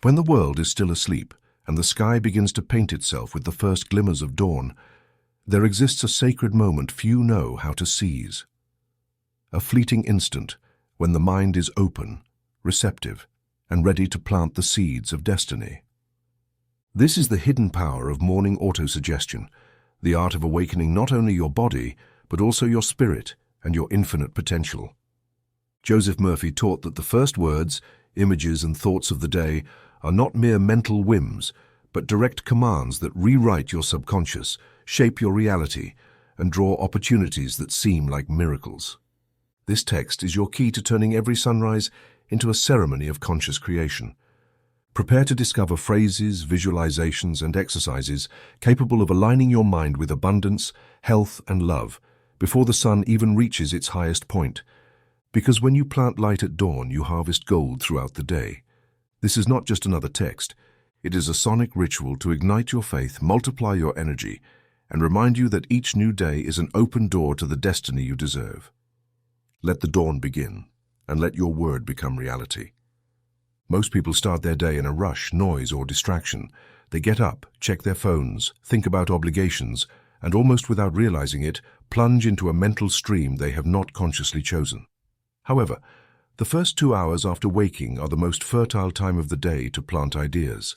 When the world is still asleep and the sky begins to paint itself with the first glimmers of dawn, there exists a sacred moment few know how to seize. A fleeting instant when the mind is open, receptive, and ready to plant the seeds of destiny. This is the hidden power of morning autosuggestion, the art of awakening not only your body, but also your spirit and your infinite potential. Joseph Murphy taught that the first words, images, and thoughts of the day are not mere mental whims, but direct commands that rewrite your subconscious, shape your reality, and draw opportunities that seem like miracles. This text is your key to turning every sunrise into a ceremony of conscious creation. Prepare to discover phrases, visualizations, and exercises capable of aligning your mind with abundance, health, and love before the sun even reaches its highest point. Because when you plant light at dawn, you harvest gold throughout the day. This is not just another text. It is a sonic ritual to ignite your faith, multiply your energy, and remind you that each new day is an open door to the destiny you deserve. Let the dawn begin, and let your word become reality. Most people start their day in a rush, noise, or distraction. They get up, check their phones, think about obligations, and almost without realizing it, plunge into a mental stream they have not consciously chosen. However, the first 2 hours after waking are the most fertile time of the day to plant ideas.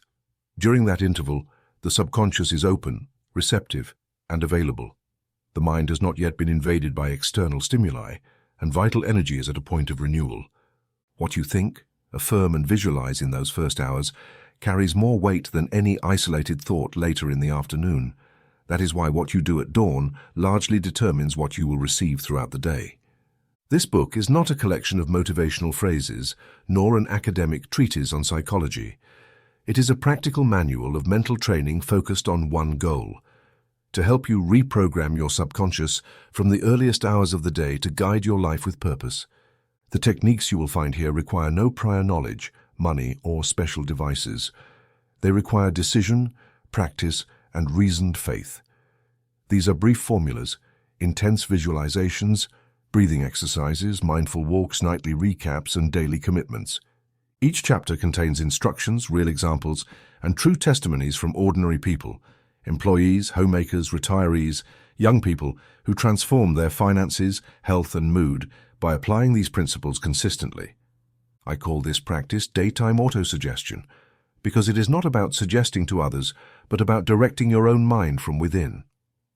During that interval, the subconscious is open, receptive, and available. The mind has not yet been invaded by external stimuli, and vital energy is at a point of renewal. What you think, affirm, and visualize in those first hours carries more weight than any isolated thought later in the afternoon. That is why what you do at dawn largely determines what you will receive throughout the day. This book is not a collection of motivational phrases, nor an academic treatise on psychology. It is a practical manual of mental training focused on one goal: to help you reprogram your subconscious from the earliest hours of the day to guide your life with purpose. The techniques you will find here require no prior knowledge, money, or special devices. They require decision, practice, and reasoned faith. These are brief formulas, intense visualizations, breathing exercises, mindful walks, nightly recaps, and daily commitments. Each chapter contains instructions, real examples, and true testimonies from ordinary people, employees, homemakers, retirees, young people who transform their finances, health, and mood by applying these principles consistently. I call this practice daytime autosuggestion because it is not about suggesting to others, but about directing your own mind from within.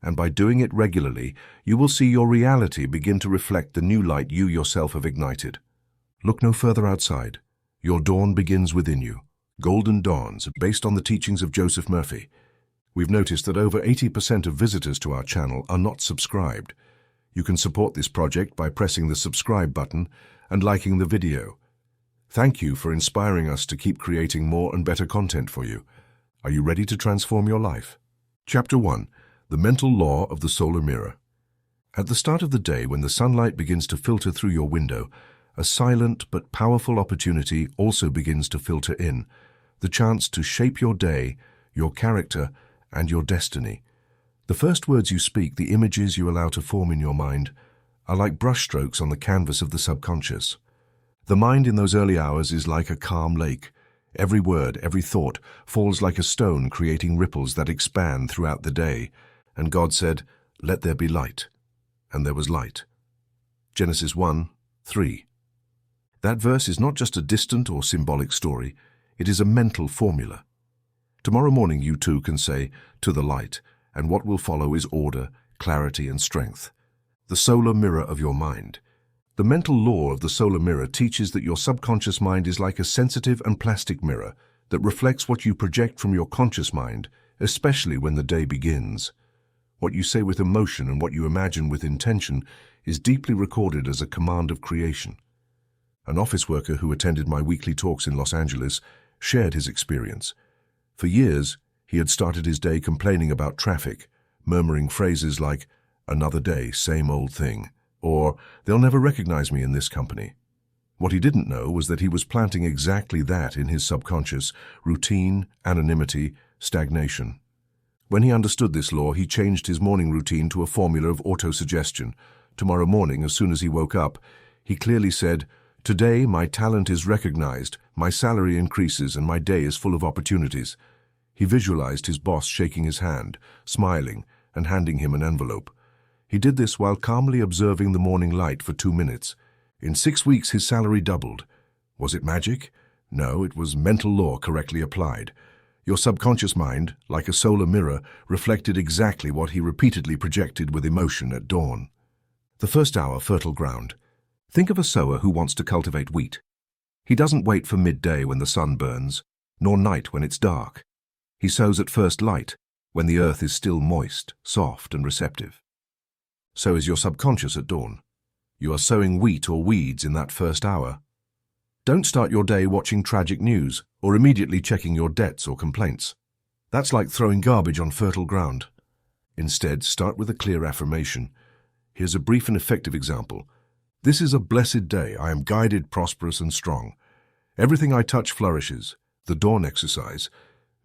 And by doing it regularly, you will see your reality begin to reflect the new light you yourself have ignited. Look no further outside. Your dawn begins within you. Golden dawns, based on the teachings of Joseph Murphy. We've noticed that over 80% of visitors to our channel are not subscribed. You can support this project by pressing the subscribe button and liking the video. Thank you for inspiring us to keep creating more and better content for you. Are you ready to transform your life? Chapter 1. The Mental Law of the Solar Mirror. At the start of the day, when the sunlight begins to filter through your window, a silent but powerful opportunity also begins to filter in, the chance to shape your day, your character, and your destiny. The first words you speak, the images you allow to form in your mind, are like brushstrokes on the canvas of the subconscious. The mind in those early hours is like a calm lake. Every word, every thought falls like a stone, creating ripples that expand throughout the day. And God said, "Let there be light." And there was light. Genesis 1:3. That verse is not just a distant or symbolic story, it is a mental formula. Tomorrow morning you too can say, "To the light," and what will follow is order, clarity, and strength. The solar mirror of your mind. The mental law of the solar mirror teaches that your subconscious mind is like a sensitive and plastic mirror that reflects what you project from your conscious mind, especially when the day begins. What you say with emotion and what you imagine with intention is deeply recorded as a command of creation. An office worker who attended my weekly talks in Los Angeles shared his experience. For years, he had started his day complaining about traffic, murmuring phrases like, "Another day, same old thing," or "They'll never recognize me in this company." What he didn't know was that he was planting exactly that in his subconscious: routine, anonymity, stagnation. When he understood this law, he changed his morning routine to a formula of autosuggestion. Tomorrow morning, as soon as he woke up, he clearly said, Today, my talent is recognized, my salary increases, and my day is full of opportunities. He visualized his boss shaking his hand, smiling, and handing him an envelope. He did this while calmly observing the morning light for 2 minutes. In 6 weeks, his salary doubled. Was it magic? No, it was mental law correctly applied. Your subconscious mind, like a solar mirror, reflected exactly what he repeatedly projected with emotion at dawn. The first hour, fertile ground. Think of a sower who wants to cultivate wheat. He doesn't wait for midday when the sun burns, nor night when it's dark. He sows at first light, when the earth is still moist, soft, and receptive. So is your subconscious at dawn. You are sowing wheat or weeds in that first hour. Don't start your day watching tragic news or immediately checking your debts or complaints. That's like throwing garbage on fertile ground. Instead, start with a clear affirmation. Here's a brief and effective example. This is a blessed day. I am guided, prosperous, and strong. Everything I touch flourishes. The dawn exercise.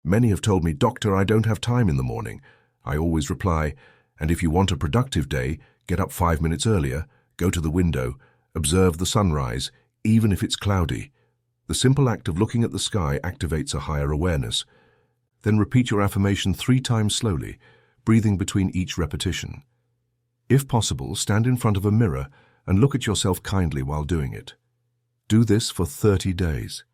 Many have told me, "Doctor, I don't have time in the morning." I always reply, and if you want a productive day, get up 5 minutes earlier, go to the window, observe the sunrise, even if it's cloudy. The simple act of looking at the sky activates a higher awareness. Then repeat your affirmation 3 times slowly, breathing between each repetition. If possible, stand in front of a mirror and look at yourself kindly while doing it. Do this for 30 days.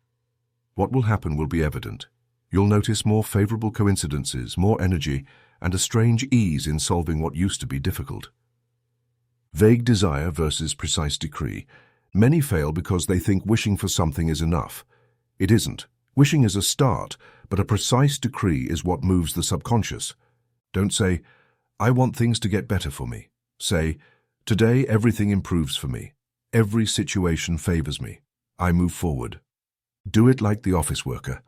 What will happen will be evident. You'll notice more favorable coincidences, more energy, and a strange ease in solving what used to be difficult. Vague desire versus precise decree. Many fail because they think wishing for something is enough. It isn't. Wishing is a start, but a precise decree is what moves the subconscious. Don't say, "I want things to get better for me." Say, "Today everything improves for me. Every situation favors me. I move forward." Do it like the office worker.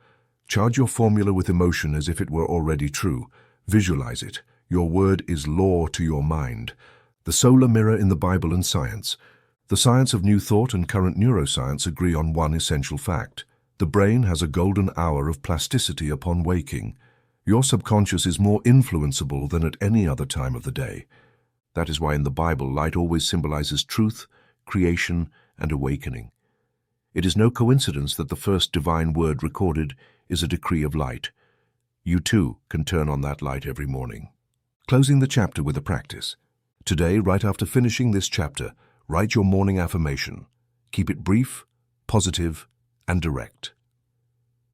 Charge your formula with emotion as if it were already true. Visualize it. Your word is law to your mind. The solar mirror in the Bible and science. The science of New Thought and current neuroscience agree on one essential fact. The brain has a golden hour of plasticity upon waking. Your subconscious is more influenceable than at any other time of the day. That is why in the Bible, light always symbolizes truth, creation, and awakening. It is no coincidence that the first divine word recorded is a decree of light. You too can turn on that light every morning. Closing the chapter with a practice. Today, right after finishing this chapter, write your morning affirmation. Keep it brief, positive, and direct.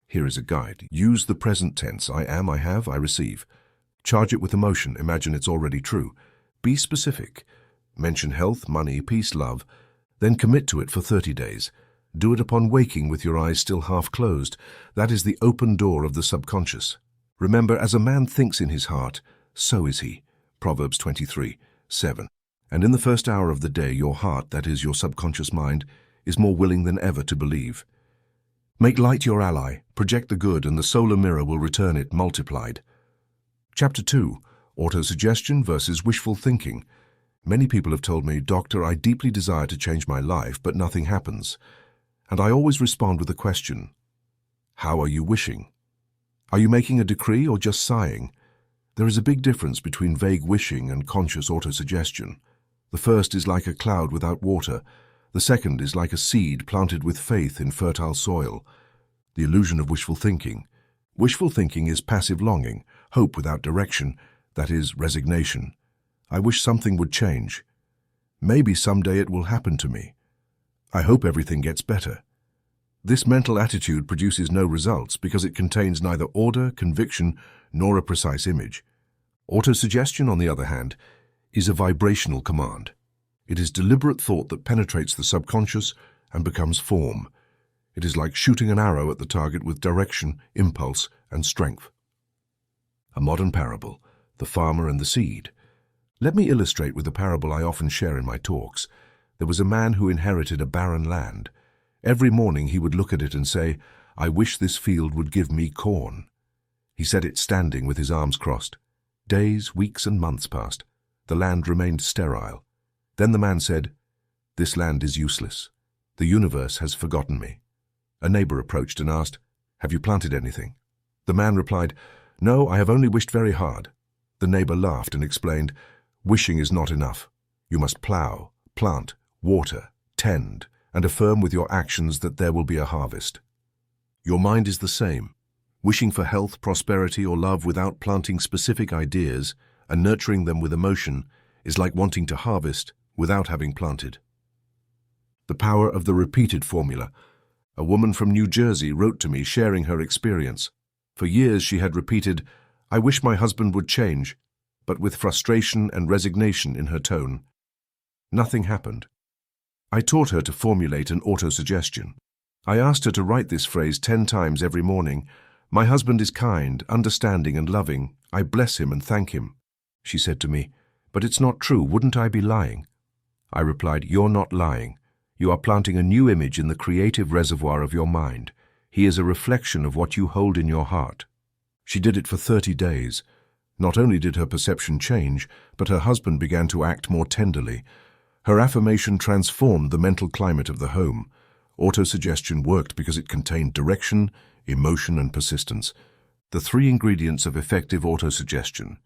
Here is a guide. Use the present tense. I am, I have, I receive. Charge it with emotion. Imagine it's already true. Be specific. Mention health, money, peace, love. Then commit to it for 30 days. Do it upon waking with your eyes still half closed. That is the open door of the subconscious. Remember, as a man thinks in his heart, so is he. Proverbs 23:7. And in the first hour of the day, your heart, that is your subconscious mind, is more willing than ever to believe. Make light your ally, project the good, and the solar mirror will return it multiplied. Chapter 2. Autosuggestion versus wishful thinking. Many people have told me, "Doctor, I deeply desire to change my life, but nothing happens." And I always respond with a question. How are you wishing? Are you making a decree or just sighing? There is a big difference between vague wishing and conscious autosuggestion. The first is like a cloud without water. The second is like a seed planted with faith in fertile soil. The illusion of wishful thinking. Wishful thinking is passive longing, hope without direction, that is, resignation. I wish something would change. Maybe someday it will happen to me. I hope everything gets better. This mental attitude produces no results because it contains neither order, conviction, nor a precise image. Autosuggestion, on the other hand, is a vibrational command. It is deliberate thought that penetrates the subconscious and becomes form. It is like shooting an arrow at the target with direction, impulse, and strength. A modern parable, the farmer and the seed. Let me illustrate with a parable I often share in my talks. There was a man who inherited a barren land. Every morning he would look at it and say, "I wish this field would give me corn." He said it standing with his arms crossed. Days, weeks, and months passed. The land remained sterile. Then the man said, "This land is useless. The universe has forgotten me." A neighbor approached and asked, "Have you planted anything?" The man replied, "No, I have only wished very hard." The neighbor laughed and explained, "Wishing is not enough. You must plow, plant, water, tend, and affirm with your actions that there will be a harvest. Your mind is the same. Wishing for health, prosperity, or love without planting specific ideas and nurturing them with emotion is like wanting to harvest without having planted. The power of the repeated formula. A woman from New Jersey wrote to me sharing her experience. For years she had repeated, "I wish my husband would change," but with frustration and resignation in her tone. Nothing happened. I taught her to formulate an autosuggestion. I asked her to write this phrase 10 times every morning. "My husband is kind, understanding, and loving. I bless him and thank him." She said to me, "But it's not true. Wouldn't I be lying?" I replied, "You're not lying. You are planting a new image in the creative reservoir of your mind. He is a reflection of what you hold in your heart." She did it for 30 days. Not only did her perception change, but her husband began to act more tenderly. Her affirmation transformed the mental climate of the home. Autosuggestion worked because it contained direction, emotion, and persistence. The 3 ingredients of effective autosuggestion.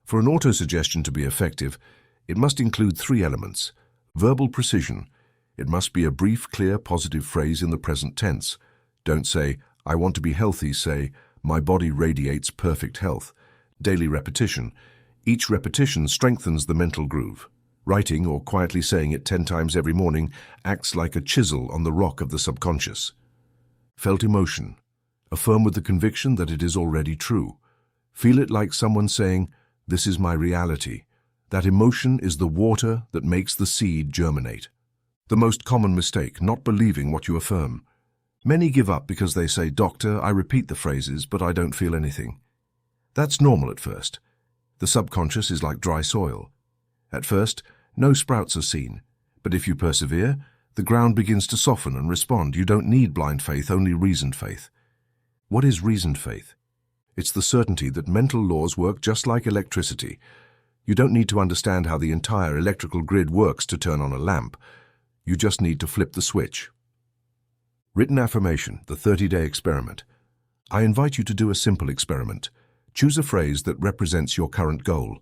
For an autosuggestion to be effective, it must include 3 elements. Verbal precision. It must be a brief, clear, positive phrase in the present tense. Don't say, "I want to be healthy," say, "My body radiates perfect health." Daily repetition. Each repetition strengthens the mental groove. Writing or quietly saying it 10 times every morning acts like a chisel on the rock of the subconscious. Felt emotion. Affirm with the conviction that it is already true. Feel it like someone saying, "This is my reality." That emotion is the water that makes the seed germinate. The most common mistake, not believing what you affirm. Many give up because they say, "Doctor, I repeat the phrases, but I don't feel anything." That's normal at first. The subconscious is like dry soil. At first, no sprouts are seen, but if you persevere, the ground begins to soften and respond. You don't need blind faith, only reasoned faith. What is reasoned faith? It's the certainty that mental laws work just like electricity. You don't need to understand how the entire electrical grid works to turn on a lamp. You just need to flip the switch. Written affirmation, the 30-day experiment. I invite you to do a simple experiment. Choose a phrase that represents your current goal.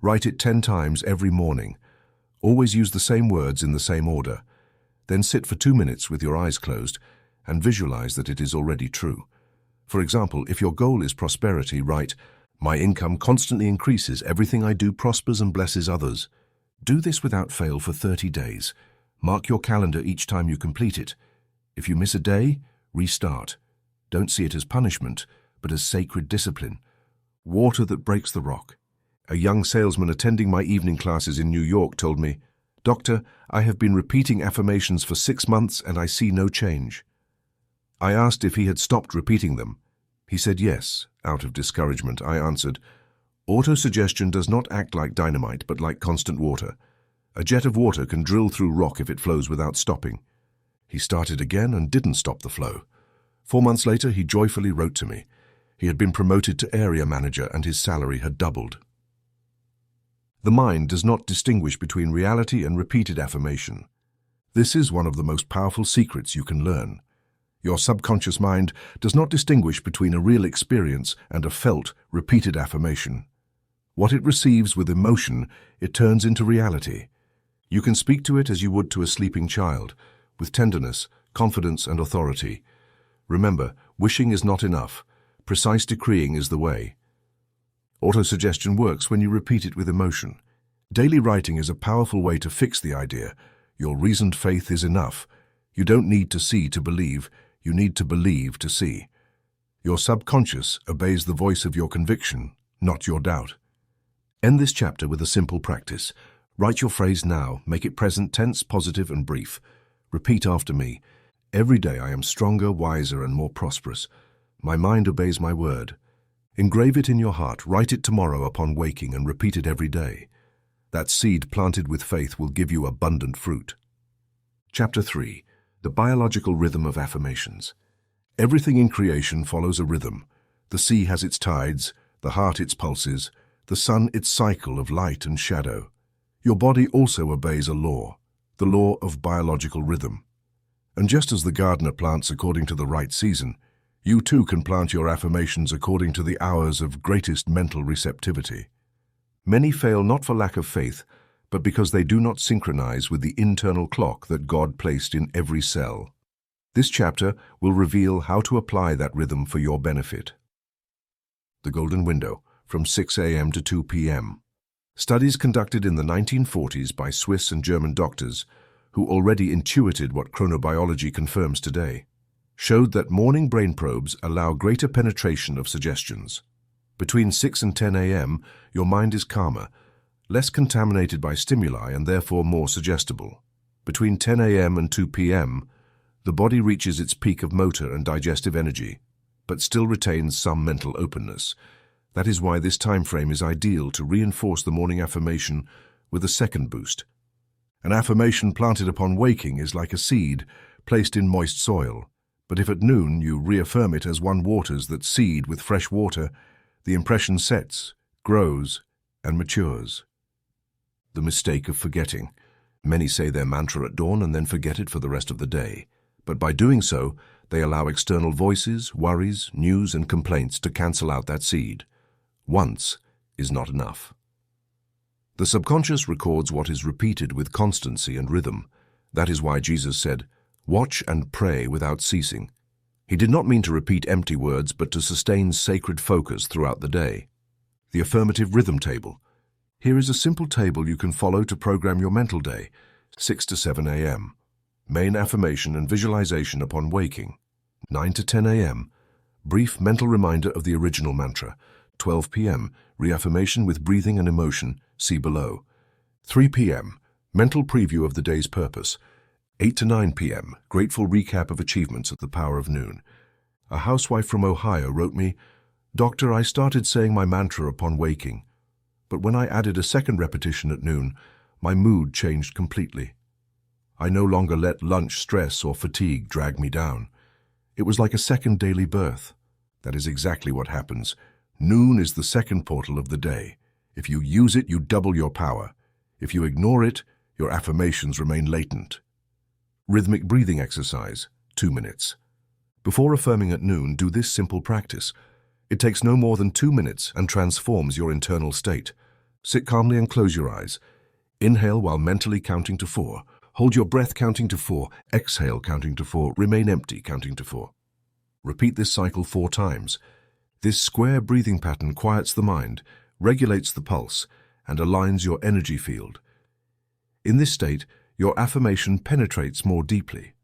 Write it 10 times every morning. Always use the same words in the same order. Then sit for 2 minutes with your eyes closed and visualize that it is already true. For example, if your goal is prosperity, write, "My income constantly increases, everything I do prospers and blesses others." Do this without fail for 30 days. Mark your calendar each time you complete it. If you miss a day, restart. Don't see it as punishment, but as sacred discipline. Water that breaks the rock. A young salesman attending my evening classes in New York told me, "Doctor, I have been repeating affirmations for 6 months and I see no change." I asked if he had stopped repeating them. He said yes. Out of discouragement, I answered, "Autosuggestion does not act like dynamite, but like constant water. A jet of water can drill through rock if it flows without stopping." He started again and didn't stop the flow. 4 months later, he joyfully wrote to me. He had been promoted to area manager and his salary had doubled. The mind does not distinguish between reality and repeated affirmation. This is one of the most powerful secrets you can learn. Your subconscious mind does not distinguish between a real experience and a felt, repeated affirmation. What it receives with emotion, it turns into reality. You can speak to it as you would to a sleeping child, with tenderness, confidence, and authority. Remember, wishing is not enough. Precise decreeing is the way. Autosuggestion works when you repeat it with emotion. Daily writing is a powerful way to fix the idea. Your reasoned faith is enough. You don't need to see to believe. You need to believe to see. Your subconscious obeys the voice of your conviction, not your doubt. End this chapter with a simple practice. Write your phrase now. Make it present tense, positive, and brief. Repeat after me. Every day I am stronger, wiser, and more prosperous. My mind obeys my word. Engrave it in your heart. Write it tomorrow upon waking and repeat it every day. That seed planted with faith will give you abundant fruit. Chapter 3. The biological rhythm of affirmations. Everything in creation follows a rhythm. The sea has its tides, the heart its pulses, the sun its cycle of light and shadow. Your body also obeys a law, the law of biological rhythm. And just as the gardener plants according to the right season, you too can plant your affirmations according to the hours of greatest mental receptivity. Many fail not for lack of faith, but because they do not synchronize with the internal clock that God placed in every cell. This chapter will reveal how to apply that rhythm for your benefit. The Golden Window, from 6 a.m. to 2 p.m. Studies conducted in the 1940s by Swiss and German doctors, who already intuited what chronobiology confirms today, showed that morning brain probes allow greater penetration of suggestions. Between 6 and 10 a.m., your mind is calmer, less contaminated by stimuli and therefore more suggestible. Between 10 a.m. and 2 p.m., the body reaches its peak of motor and digestive energy, but still retains some mental openness. That is why this time frame is ideal to reinforce the morning affirmation with a second boost. An affirmation planted upon waking is like a seed placed in moist soil, but if at noon you reaffirm it as one waters that seed with fresh water, the impression sets, grows, and matures. The mistake of forgetting. Many say their mantra at dawn and then forget it for the rest of the day. But by doing so, they allow external voices, worries, news, and complaints to cancel out that seed. Once is not enough. The subconscious records what is repeated with constancy and rhythm. That is why Jesus said, "Watch and pray without ceasing." He did not mean to repeat empty words, but to sustain sacred focus throughout the day. The affirmative rhythm table. Here is a simple table you can follow to program your mental day, 6 to 7 a.m. Main affirmation and visualization upon waking. 9 to 10 a.m. Brief mental reminder of the original mantra. 12 p.m. Reaffirmation with breathing and emotion, see below. 3 p.m. Mental preview of the day's purpose. 8 to 9 p.m. Grateful recap of achievements at the power of noon. A housewife from Ohio wrote me, "Doctor, I started saying my mantra upon waking, but when I added a second repetition at noon, my mood changed completely. I no longer let lunch stress or fatigue drag me down. It was like a second daily birth." That is exactly what happens. Noon is the second portal of the day. If you use it, you double your power. If you ignore it, your affirmations remain latent. Rhythmic breathing exercise, 2 minutes. Before affirming at noon, do this simple practice. It takes no more than 2 minutes and transforms your internal state. Sit calmly and close your eyes. Inhale while mentally counting to 4. Hold your breath counting to 4. Exhale counting to 4. Remain empty counting to 4. Repeat this cycle 4 times. This square breathing pattern quiets the mind, regulates the pulse, and aligns your energy field. In this state, your affirmation penetrates more deeply.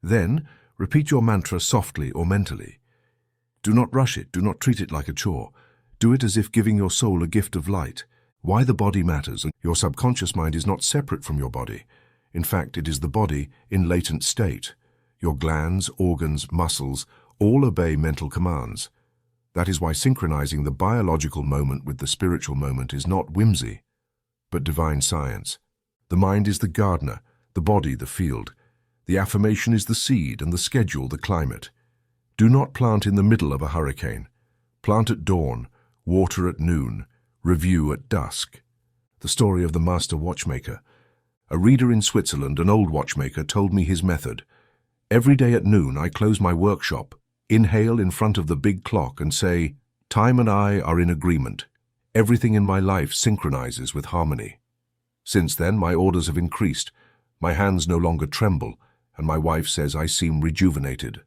Then, repeat your mantra softly or mentally. Do not rush it, do not treat it like a chore. Do it as if giving your soul a gift of light. Why the body matters, and your subconscious mind is not separate from your body. In fact, it is the body in latent state. Your glands, organs, muscles, all obey mental commands. That is why synchronizing the biological moment with the spiritual moment is not whimsy, but divine science. The mind is the gardener, the body the field. The affirmation is the seed and the schedule the climate. Do not plant in the middle of a hurricane. Plant at dawn, water at noon, review at dusk. The story of the master watchmaker. A reader in Switzerland, an old watchmaker, told me his method. Every day at noon I close my workshop, inhale in front of the big clock and say, "Time and I are in agreement. Everything in my life synchronizes with harmony." Since then, my orders have increased. My hands no longer tremble, and my wife says I seem rejuvenated.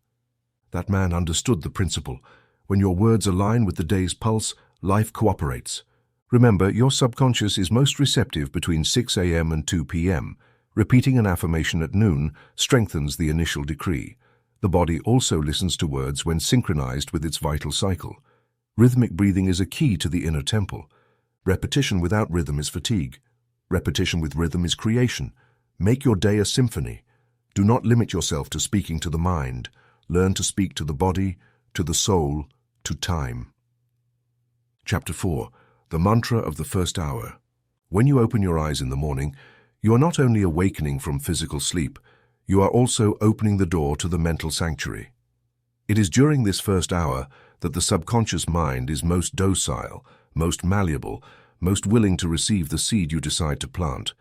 That man understood the principle. When your words align with the day's pulse, life cooperates. Remember, your subconscious is most receptive between 6 a.m. and 2 p.m. Repeating an affirmation at noon strengthens the initial decree. The body also listens to words when synchronized with its vital cycle. Rhythmic breathing is a key to the inner temple. Repetition without rhythm is fatigue. Repetition with rhythm is creation. Make your day a symphony. Do not limit yourself to speaking to the mind. Learn to speak to the body, to the soul, to time. Chapter 4. The Mantra of the First Hour. When you open your eyes in the morning, you are not only awakening from physical sleep, you are also opening the door to the mental sanctuary. It is during this first hour that the subconscious mind is most docile, most malleable, most willing to receive the seed you decide to plant.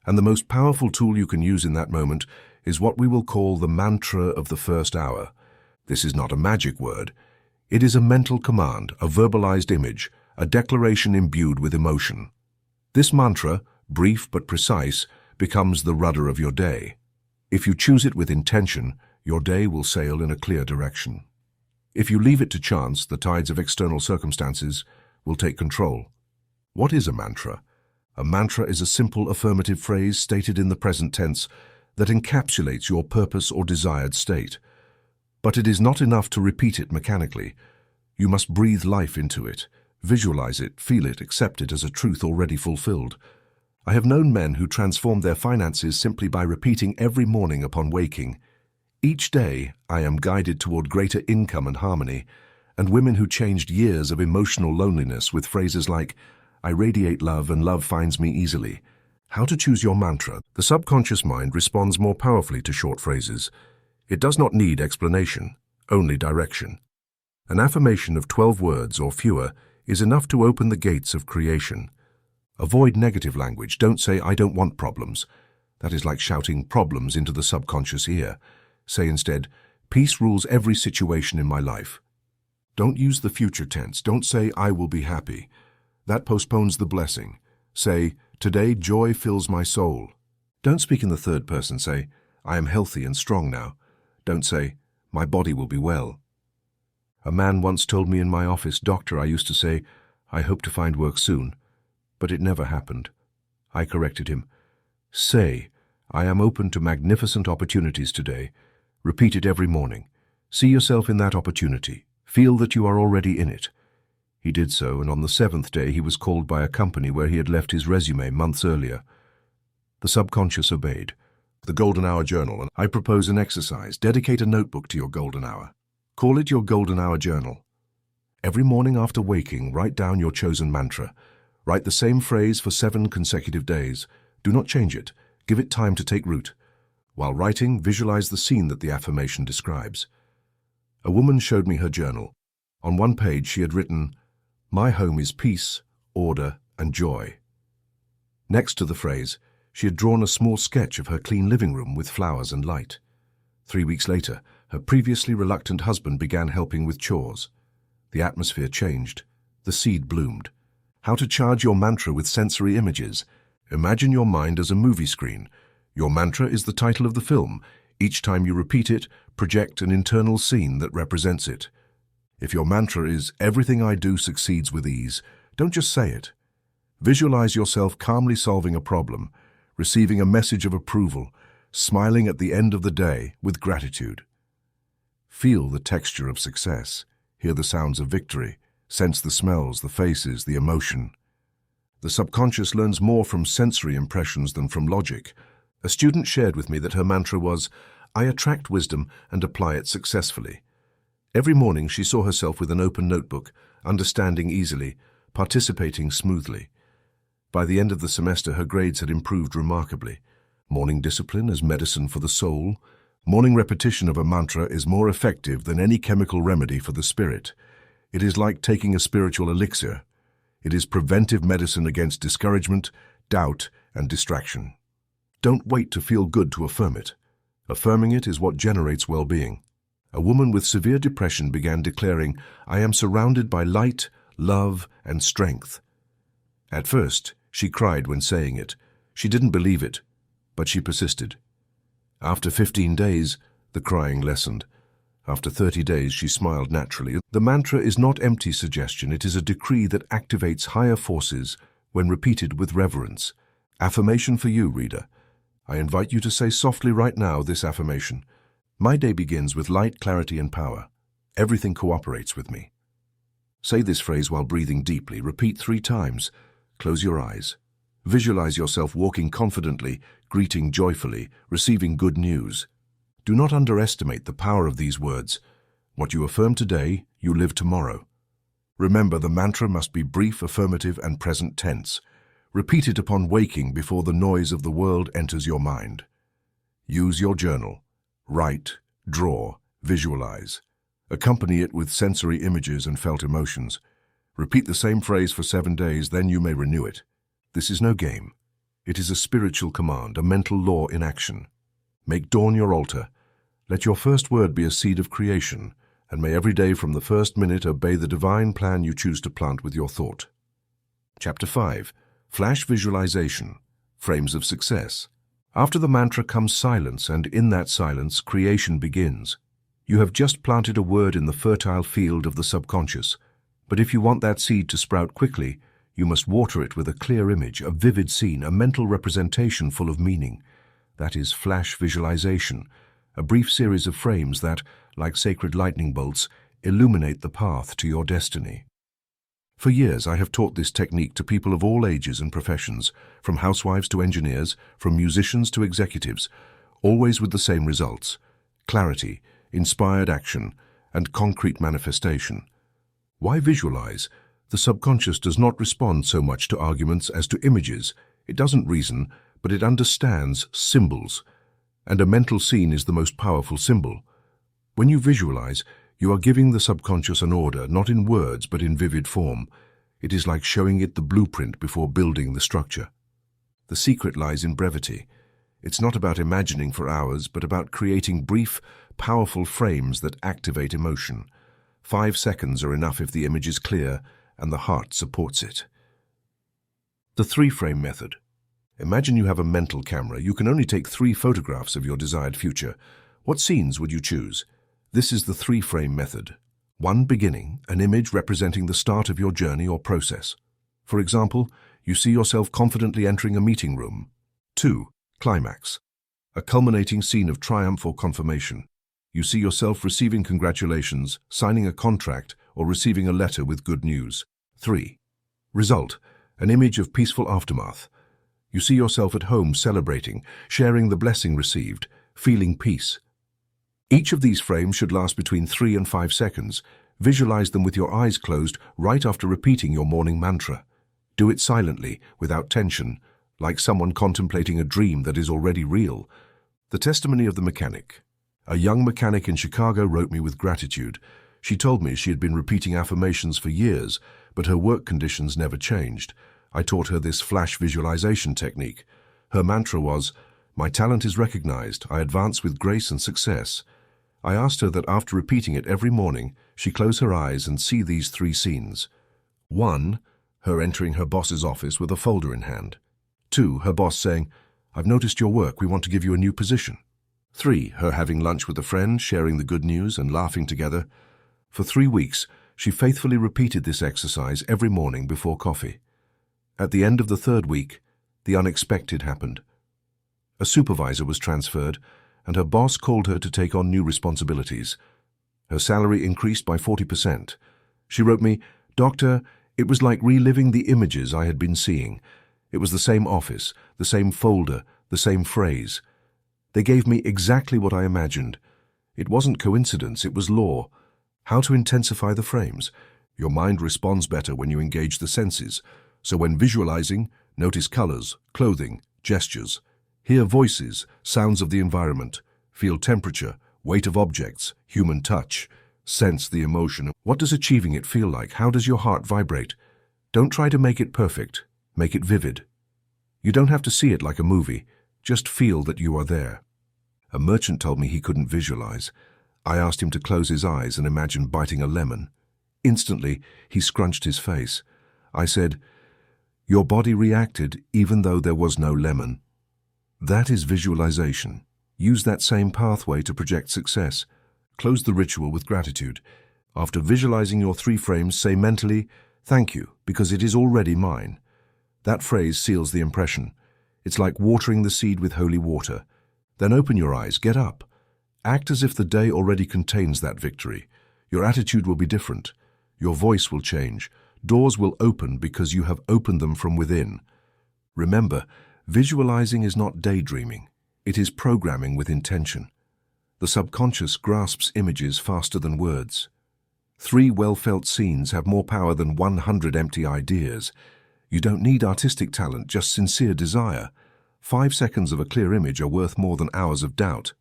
And the most powerful tool you can use in that moment is what we will call the mantra of the first hour. This is not a magic word. It is a mental command, a verbalized image, a declaration imbued with emotion. This mantra, brief but precise, becomes the rudder of your day. If you choose it with intention, your day will sail in a clear direction. If you leave it to chance, the tides of external circumstances will take control. What is a mantra? A mantra is a simple affirmative phrase stated in the present tense that encapsulates your purpose or desired state. But it is not enough to repeat it mechanically. You must breathe life into it, visualize it, feel it, accept it as a truth already fulfilled. I have known men who transformed their finances simply by repeating every morning upon waking, "Each day I am guided toward greater income and harmony," and women who changed years of emotional loneliness with phrases like, "I radiate love and love finds me easily." How to choose your mantra? The subconscious mind responds more powerfully to short phrases. It does not need explanation, only direction. An affirmation of 12 words or fewer is enough to open the gates of creation. Avoid negative language. Don't say, "I don't want problems." That is like shouting problems into the subconscious ear. Say instead, "Peace rules every situation in my life." Don't use the future tense. Don't say, "I will be happy." That postpones the blessing. Say, "Today joy fills my soul." Don't speak in the third person. Say, "I am healthy and strong now." Don't say, "My body will be well." A man once told me in my office, "Doctor, I used to say, I hope to find work soon." But it never happened. I corrected him. Say, "I am open to magnificent opportunities today." Repeat it every morning. See yourself in that opportunity. Feel that you are already in it. He did so, and on the 7th day he was called by a company where he had left his resume months earlier. The subconscious obeyed. The Golden Hour Journal, and I propose an exercise. Dedicate a notebook to your golden hour. Call it your Golden Hour Journal. Every morning after waking, write down your chosen mantra. Write the same phrase for 7 consecutive days. Do not change it. Give it time to take root. While writing, visualize the scene that the affirmation describes. A woman showed me her journal. On one page she had written, "My home is peace, order, and joy." Next to the phrase, she had drawn a small sketch of her clean living room with flowers and light. 3 weeks later, her previously reluctant husband began helping with chores. The atmosphere changed. The seed bloomed. How to charge your mantra with sensory images. Imagine your mind as a movie screen. Your mantra is the title of the film. Each time you repeat it, project an internal scene that represents it. If your mantra is, "Everything I do succeeds with ease," don't just say it. Visualize yourself calmly solving a problem, receiving a message of approval, smiling at the end of the day with gratitude. Feel the texture of success. Hear the sounds of victory. Sense the smells, the faces, the emotion. The subconscious learns more from sensory impressions than from logic. A student shared with me that her mantra was, "I attract wisdom and apply it successfully." Every morning she saw herself with an open notebook, understanding easily, participating smoothly. By the end of the semester, her grades had improved remarkably. Morning discipline as medicine for the soul. Morning repetition of a mantra is more effective than any chemical remedy for the spirit. It is like taking a spiritual elixir. It is preventive medicine against discouragement, doubt, and distraction. Don't wait to feel good to affirm it. Affirming it is what generates well-being. A woman with severe depression began declaring, "I am surrounded by light, love, and strength." At first, she cried when saying it. She didn't believe it, but she persisted. After 15 days, the crying lessened. After 30 days, she smiled naturally. The mantra is not empty suggestion. It is a decree that activates higher forces when repeated with reverence. Affirmation for you, reader. I invite you to say softly right now this affirmation. My day begins with light, clarity, and power. Everything cooperates with me. Say this phrase while breathing deeply. Repeat 3 times. Close your eyes. Visualize yourself walking confidently, greeting joyfully, receiving good news. Do not underestimate the power of these words. What you affirm today, you live tomorrow. Remember, the mantra must be brief, affirmative, and present tense. Repeat it upon waking before the noise of the world enters your mind. Use your journal. Write, draw, visualize. Accompany it with sensory images and felt emotions. Repeat the same phrase for 7 days, then you may renew it. This is no game. It is a spiritual command, a mental law in action. Make dawn your altar. Let your first word be a seed of creation, and may every day from the first minute obey the divine plan you choose to plant with your thought. Chapter 5. Flash Visualization. frames of success. After the mantra comes silence, and in that silence, creation begins. You have just planted a word in the fertile field of the subconscious. But if you want that seed to sprout quickly, you must water it with a clear image, a vivid scene, a mental representation full of meaning. That is flash visualization, a brief series of frames that, like sacred lightning bolts, illuminate the path to your destiny. For years, I have taught this technique to people of all ages and professions, from housewives to engineers, from musicians to executives, always with the same results: clarity, inspired action, and concrete manifestation. Why visualize? The subconscious does not respond so much to arguments as to images. It doesn't reason, but it understands symbols. And a mental scene is the most powerful symbol. When you visualize, you are giving the subconscious an order, not in words, but in vivid form. It is like showing it the blueprint before building the structure. The secret lies in brevity. It's not about imagining for hours, but about creating brief, powerful frames that activate emotion. 5 seconds are enough if the image is clear and the heart supports it. The 3-frame method. Imagine you have a mental camera. You can only take 3 photographs of your desired future. What scenes would you choose? This is the 3-frame method. 1. Beginning, an image representing the start of your journey or process. For example, you see yourself confidently entering a meeting room. 2. Climax, a culminating scene of triumph or confirmation. You see yourself receiving congratulations, signing a contract, or receiving a letter with good news. 3. Result, an image of peaceful aftermath. You see yourself at home celebrating, sharing the blessing received, feeling peace. Each of these frames should last between 3 and 5 seconds. Visualize them with your eyes closed right after repeating your morning mantra. Do it silently, without tension, like someone contemplating a dream that is already real. The testimony of the mechanic. A young mechanic in Chicago wrote me with gratitude. She told me she had been repeating affirmations for years, but her work conditions never changed. I taught her this flash visualization technique. Her mantra was, "My talent is recognized. I advance with grace and success." I asked her that after repeating it every morning, she close her eyes and see these 3 scenes. 1. Her entering her boss's office with a folder in hand. 2. Her boss saying, "I've noticed your work. We want to give you a new position." 3. Her having lunch with a friend, sharing the good news and laughing together. For 3 weeks, she faithfully repeated this exercise every morning before coffee. At the end of the 3rd week, the unexpected happened. A supervisor was transferred, and her boss called her to take on new responsibilities. Her salary increased by 40%. She wrote me, "Doctor, it was like reliving the images I had been seeing. It was the same office, the same folder, the same phrase. They gave me exactly what I imagined. It wasn't coincidence, it was law." How to intensify the frames? Your mind responds better when you engage the senses. So when visualizing, notice colors, clothing, gestures. Hear voices, sounds of the environment. Feel temperature, weight of objects, human touch. Sense the emotion. What does achieving it feel like? How does your heart vibrate? Don't try to make it perfect. Make it vivid. You don't have to see it like a movie. Just feel that you are there. A merchant told me he couldn't visualize. I asked him to close his eyes and imagine biting a lemon. Instantly, he scrunched his face. I said, "Your body reacted even though there was no lemon." That is visualization. Use that same pathway to project success. Close the ritual with gratitude. After visualizing your 3 frames, say mentally, "Thank you, because it is already mine." That phrase seals the impression. It's like watering the seed with holy water. Then open your eyes, get up. Act as if the day already contains that victory. Your attitude will be different. Your voice will change. Doors will open because you have opened them from within. Remember, visualizing is not daydreaming. It is programming with intention. The subconscious grasps images faster than words. 3 well-felt scenes have more power than 100 empty ideas. You don't need artistic talent, just sincere desire. 5 seconds of a clear image are worth more than hours of doubt.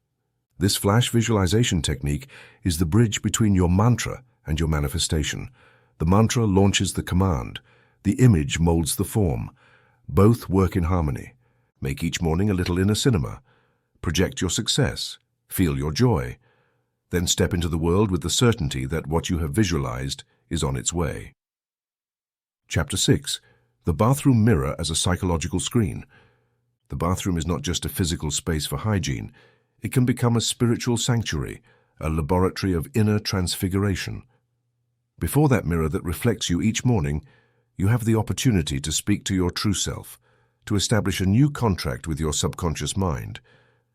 This flash visualization technique is the bridge between your mantra and your manifestation. The mantra launches the command. The image molds the form. Both work in harmony. Make each morning a little inner cinema. Project your success. Feel your joy. Then step into the world with the certainty that what you have visualized is on its way. Chapter 6. The bathroom mirror as a psychological screen. The bathroom is not just a physical space for hygiene. It can become a spiritual sanctuary, a laboratory of inner transfiguration. Before that mirror that reflects you each morning, you have the opportunity to speak to your true self, to establish a new contract with your subconscious mind,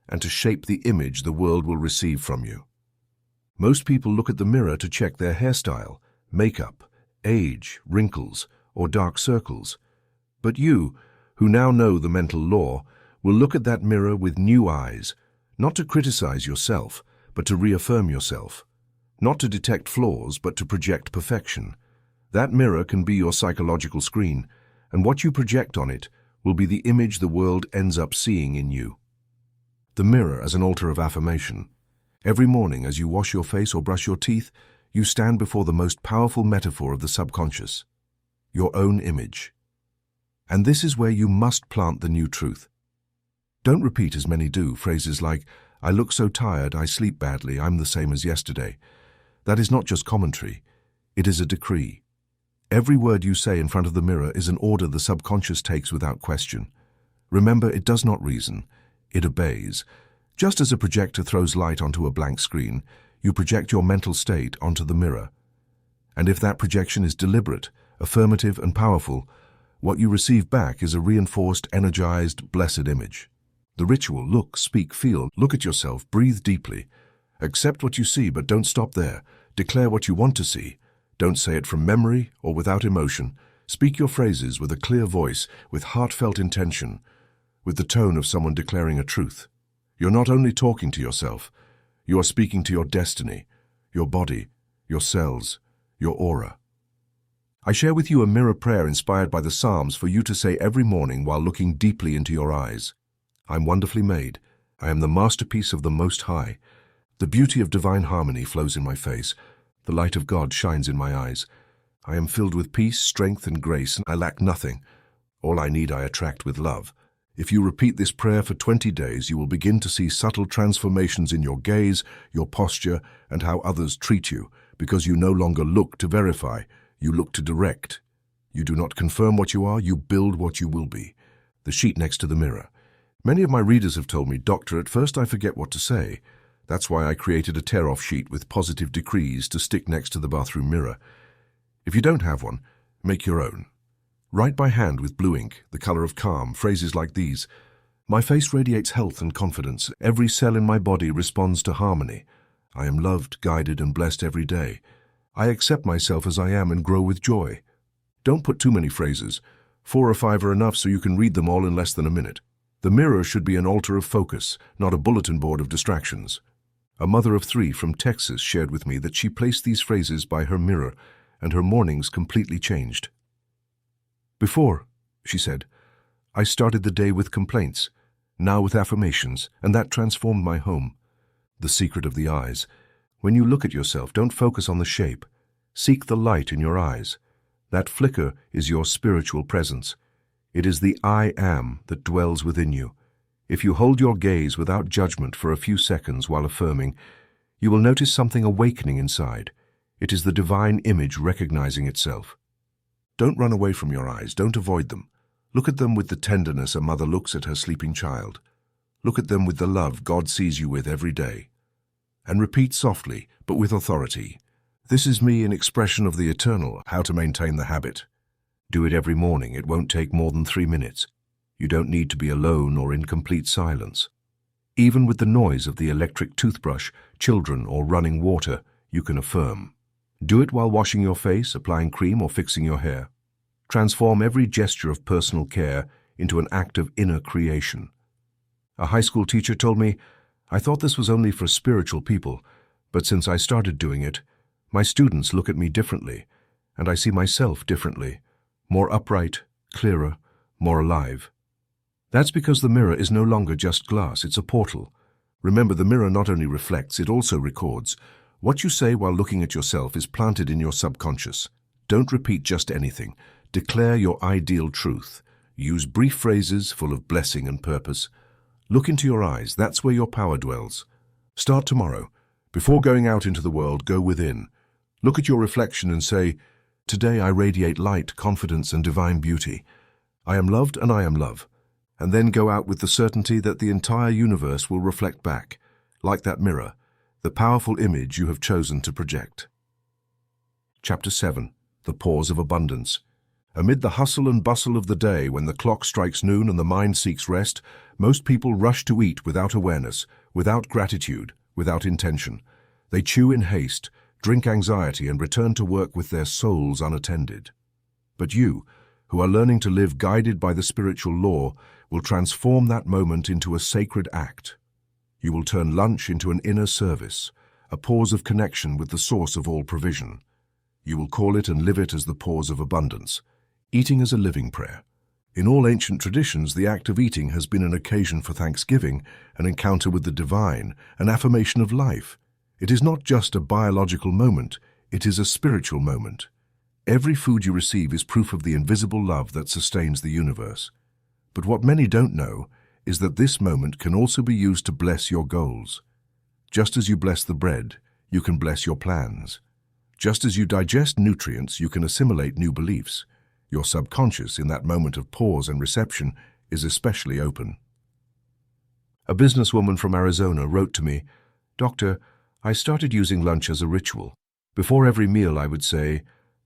and to shape the image the world will receive from you. Most people look at the mirror to check their hairstyle, makeup, age, wrinkles, or dark circles. But you, who now know the mental law, will look at that mirror with new eyes, not to criticize yourself, but to reaffirm yourself. Not to detect flaws, but to project perfection. That mirror can be your psychological screen, and what you project on it will be the image the world ends up seeing in you. The mirror as an altar of affirmation. Every morning as you wash your face or brush your teeth, you stand before the most powerful metaphor of the subconscious, your own image. And this is where you must plant the new truth. Don't repeat, as many do, phrases like, "I look so tired, I sleep badly, I'm the same as yesterday." That is not just commentary, it is a decree. Every word you say in front of the mirror is an order the subconscious takes without question. Remember, it does not reason, it obeys. Just as a projector throws light onto a blank screen, you project your mental state onto the mirror. And if that projection is deliberate, affirmative, and powerful, what you receive back is a reinforced, energized, blessed image. The ritual: look, speak, feel. Look at yourself, breathe deeply. Accept what you see, but don't stop there. Declare what you want to see. Don't say it from memory or without emotion. Speak your phrases with a clear voice, with heartfelt intention, with the tone of someone declaring a truth. You're not only talking to yourself, you are speaking to your destiny, your body, your cells, your aura. I share with you a mirror prayer inspired by the Psalms for you to say every morning while looking deeply into your eyes. I'm wonderfully made. I am the masterpiece of the Most High. The beauty of divine harmony flows in my face. The light of God shines in my eyes. I am filled with peace, strength, and grace, and I lack nothing. All I need I attract with love. If you repeat this prayer for 20 days, you will begin to see subtle transformations in your gaze, your posture, and how others treat you, because you no longer look to verify, you look to direct. You do not confirm what you are, you build what you will be. The sheet next to the mirror. Many of my readers have told me, "Doctor, at first I forget what to say." That's why I created a tear-off sheet with positive decrees to stick next to the bathroom mirror. If you don't have one, make your own. Write by hand with blue ink, the color of calm, phrases like these: "My face radiates health and confidence. Every cell in my body responds to harmony. I am loved, guided, and blessed every day. I accept myself as I am and grow with joy." Don't put too many phrases. 4 or 5 are enough so you can read them all in less than a minute. The mirror should be an altar of focus, not a bulletin board of distractions. A mother of 3 from Texas shared with me that she placed these phrases by her mirror, and her mornings completely changed. "Before," she said, "I started the day with complaints, now with affirmations, and that transformed my home." The secret of the eyes. When you look at yourself, don't focus on the shape. Seek the light in your eyes. That flicker is your spiritual presence. It is the I am that dwells within you. If you hold your gaze without judgment for a few seconds while affirming, you will notice something awakening inside. It is the divine image recognizing itself. Don't run away from your eyes. Don't avoid them. Look at them with the tenderness a mother looks at her sleeping child. Look at them with the love God sees you with every day. And repeat softly, but with authority: "This is me, an expression of the eternal." How to maintain the habit. Do it every morning. It won't take more than 3 minutes. You don't need to be alone or in complete silence. Even with the noise of the electric toothbrush, children, or running water, you can affirm. Do it while washing your face, applying cream, or fixing your hair. Transform every gesture of personal care into an act of inner creation. A high school teacher told me, "I thought this was only for spiritual people, but since I started doing it, my students look at me differently, and I see myself differently, more upright, clearer, more alive." That's because the mirror is no longer just glass, it's a portal. Remember, the mirror not only reflects, it also records. What you say while looking at yourself is planted in your subconscious. Don't repeat just anything. Declare your ideal truth. Use brief phrases full of blessing and purpose. Look into your eyes, that's where your power dwells. Start tomorrow. Before going out into the world, go within. Look at your reflection and say, "Today I radiate light, confidence, and divine beauty. I am loved and I am love." and then go out with the certainty that the entire universe will reflect back, like that mirror, the powerful image you have chosen to project. Chapter 7. The Pause of Abundance. Amid the hustle and bustle of the day, when the clock strikes noon and the mind seeks rest, most people rush to eat without awareness, without gratitude, without intention. They chew in haste, drink anxiety, and return to work with their souls unattended. But you, who are learning to live guided by the spiritual law, will transform that moment into a sacred act. You will turn lunch into an inner service, a pause of connection with the source of all provision. You will call it and live it as the pause of abundance, eating as a living prayer. In all ancient traditions, the act of eating has been an occasion for thanksgiving, an encounter with the divine, an affirmation of life. It is not just a biological moment, it is a spiritual moment. Every food you receive is proof of the invisible love that sustains the universe. But what many don't know is that this moment can also be used to bless your goals. Just as you bless the bread, you can bless your plans. Just as you digest nutrients, you can assimilate new beliefs. Your subconscious, in that moment of pause and reception, is especially open. A businesswoman from Arizona wrote to me, "Doctor, I started using lunch as a ritual. Before every meal I would say,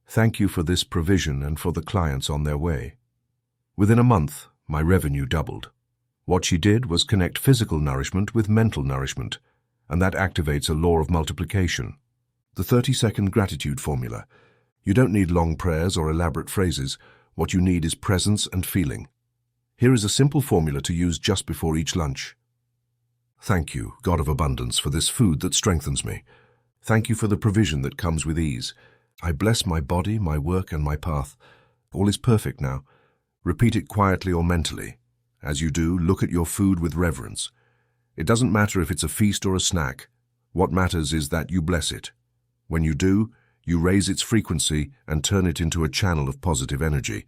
'Thank you for this provision and for the clients on their way.' Within a month, my revenue doubled." What she did was connect physical nourishment with mental nourishment, and that activates a law of multiplication. The 30-second gratitude formula. You don't need long prayers or elaborate phrases. What you need is presence and feeling. Here is a simple formula to use just before each lunch. Thank you, God of abundance, for this food that strengthens me. Thank you for the provision that comes with ease. I bless my body, my work, and my path. All is perfect now. Repeat it quietly or mentally. As you do, look at your food with reverence. It doesn't matter if it's a feast or a snack. What matters is that you bless it. When you do, you raise its frequency and turn it into a channel of positive energy.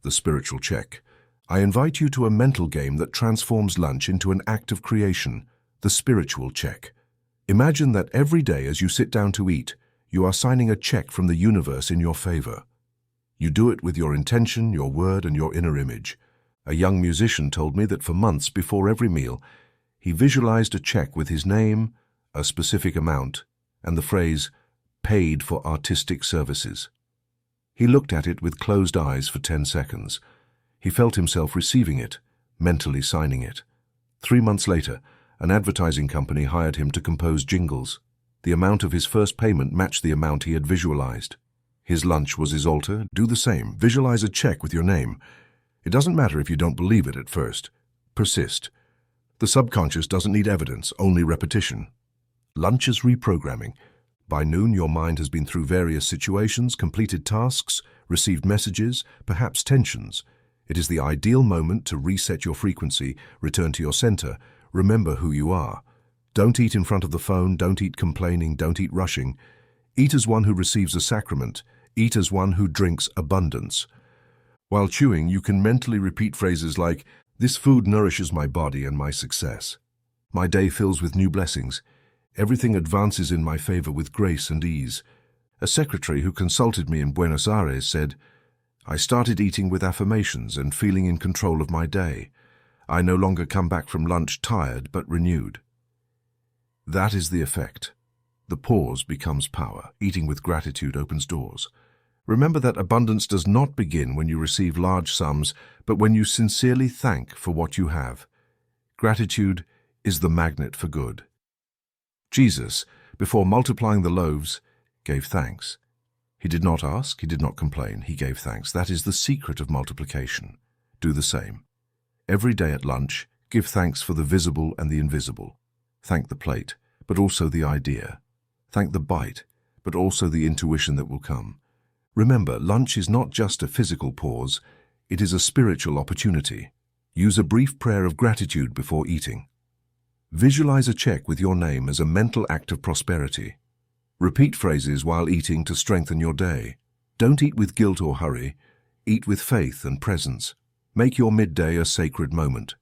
The spiritual check. I invite you to a mental game that transforms lunch into an act of creation, the spiritual check. Imagine that every day as you sit down to eat, you are signing a check from the universe in your favor. You do it with your intention, your word, and your inner image. A young musician told me that for months before every meal, he visualized a check with his name, a specific amount, and the phrase, "paid for artistic services." He looked at it with closed eyes for 10 seconds. He felt himself receiving it, mentally signing it. 3 months later, an advertising company hired him to compose jingles. The amount of his first payment matched the amount he had visualized. His lunch was his altar. Do the same. Visualize a check with your name. It doesn't matter if you don't believe it at first. Persist. The subconscious doesn't need evidence, only repetition. Lunch is reprogramming. By noon, your mind has been through various situations, completed tasks, received messages, perhaps tensions. It is the ideal moment to reset your frequency, return to your center, remember who you are. Don't eat in front of the phone, don't eat complaining, don't eat rushing. Eat as one who receives a sacrament. Eat as one who drinks abundance. While chewing, you can mentally repeat phrases like, "This food nourishes my body and my success. My day fills with new blessings. Everything advances in my favor with grace and ease." A secretary who consulted me in Buenos Aires said, "I started eating with affirmations and feeling in control of my day. I no longer come back from lunch tired but renewed." That is the effect. The pause becomes power. Eating with gratitude opens doors. Remember that abundance does not begin when you receive large sums, but when you sincerely thank for what you have. Gratitude is the magnet for good. Jesus, before multiplying the loaves, gave thanks. He did not ask, he did not complain, he gave thanks. That is the secret of multiplication. Do the same. Every day at lunch, give thanks for the visible and the invisible. Thank the plate, but also the idea. Thank the bite, but also the intuition that will come. Remember, lunch is not just a physical pause, it is a spiritual opportunity. Use a brief prayer of gratitude before eating. Visualize a check with your name as a mental act of prosperity. Repeat phrases while eating to strengthen your day. Don't eat with guilt or hurry. Eat with faith and presence. Make your midday a sacred moment.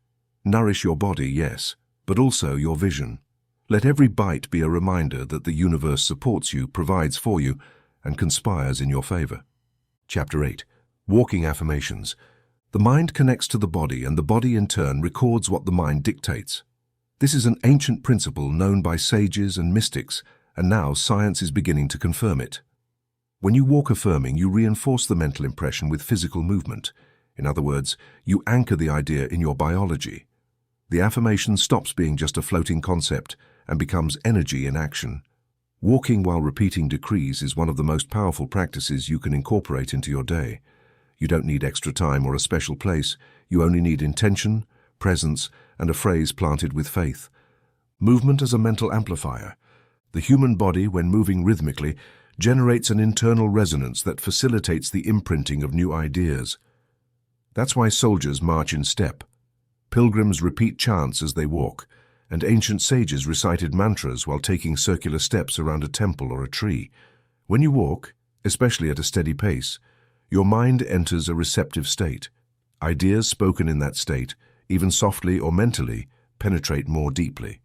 Nourish your body, yes, but also your vision. Let every bite be a reminder that the universe supports you, provides for you, and conspires in your favor. Chapter 8. Walking Affirmations. The mind connects to the body, and the body in turn records what the mind dictates. This is an ancient principle known by sages and mystics, and now science is beginning to confirm it. When you walk affirming, you reinforce the mental impression with physical movement. In other words, you anchor the idea in your biology. The affirmation stops being just a floating concept and becomes energy in action. Walking while repeating decrees is one of the most powerful practices you can incorporate into your day. You don't need extra time or a special place. You only need intention, presence, and a phrase planted with faith. Movement as a mental amplifier. The human body, when moving rhythmically, generates an internal resonance that facilitates the imprinting of new ideas. That's why soldiers march in step. Pilgrims repeat chants as they walk, and ancient sages recited mantras while taking circular steps around a temple or a tree. When you walk, especially at a steady pace, your mind enters a receptive state. Ideas spoken in that state, even softly or mentally, penetrate more deeply.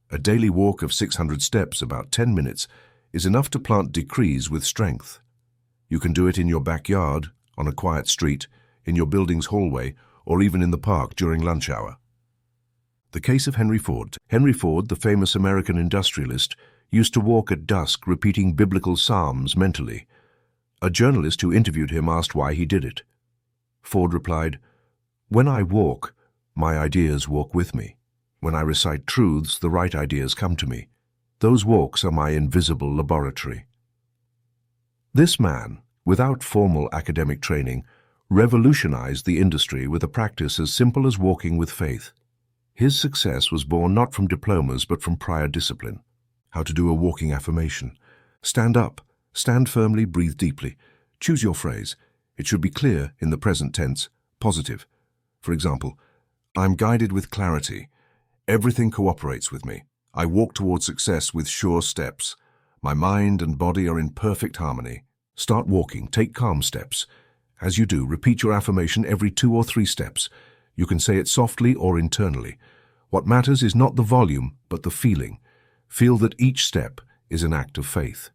A daily walk of 600 steps, about 10 minutes, is enough to plant decrees with strength. You can do it in your backyard, on a quiet street, in your building's hallway, or even in the park during lunch hour. The case of Henry Ford. Henry Ford, the famous American industrialist, used to walk at dusk repeating biblical psalms mentally. A journalist who interviewed him asked why he did it. Ford replied, "When I walk, my ideas walk with me. When I recite truths, the right ideas come to me. Those walks are my invisible laboratory." This man, without formal academic training, revolutionized the industry with a practice as simple as walking with faith. His success was born not from diplomas but from prior discipline. How to do a walking affirmation. Stand up, stand firmly, breathe deeply. Choose your phrase. It should be clear, in the present tense, positive. For example, I'm guided with clarity. Everything cooperates with me. I walk toward success with sure steps. My mind and body are in perfect harmony. Start walking, take calm steps. As you do, repeat your affirmation every 2 or 3 steps. You can say it softly or internally. What matters is not the volume, but the feeling. Feel that each step is an act of faith.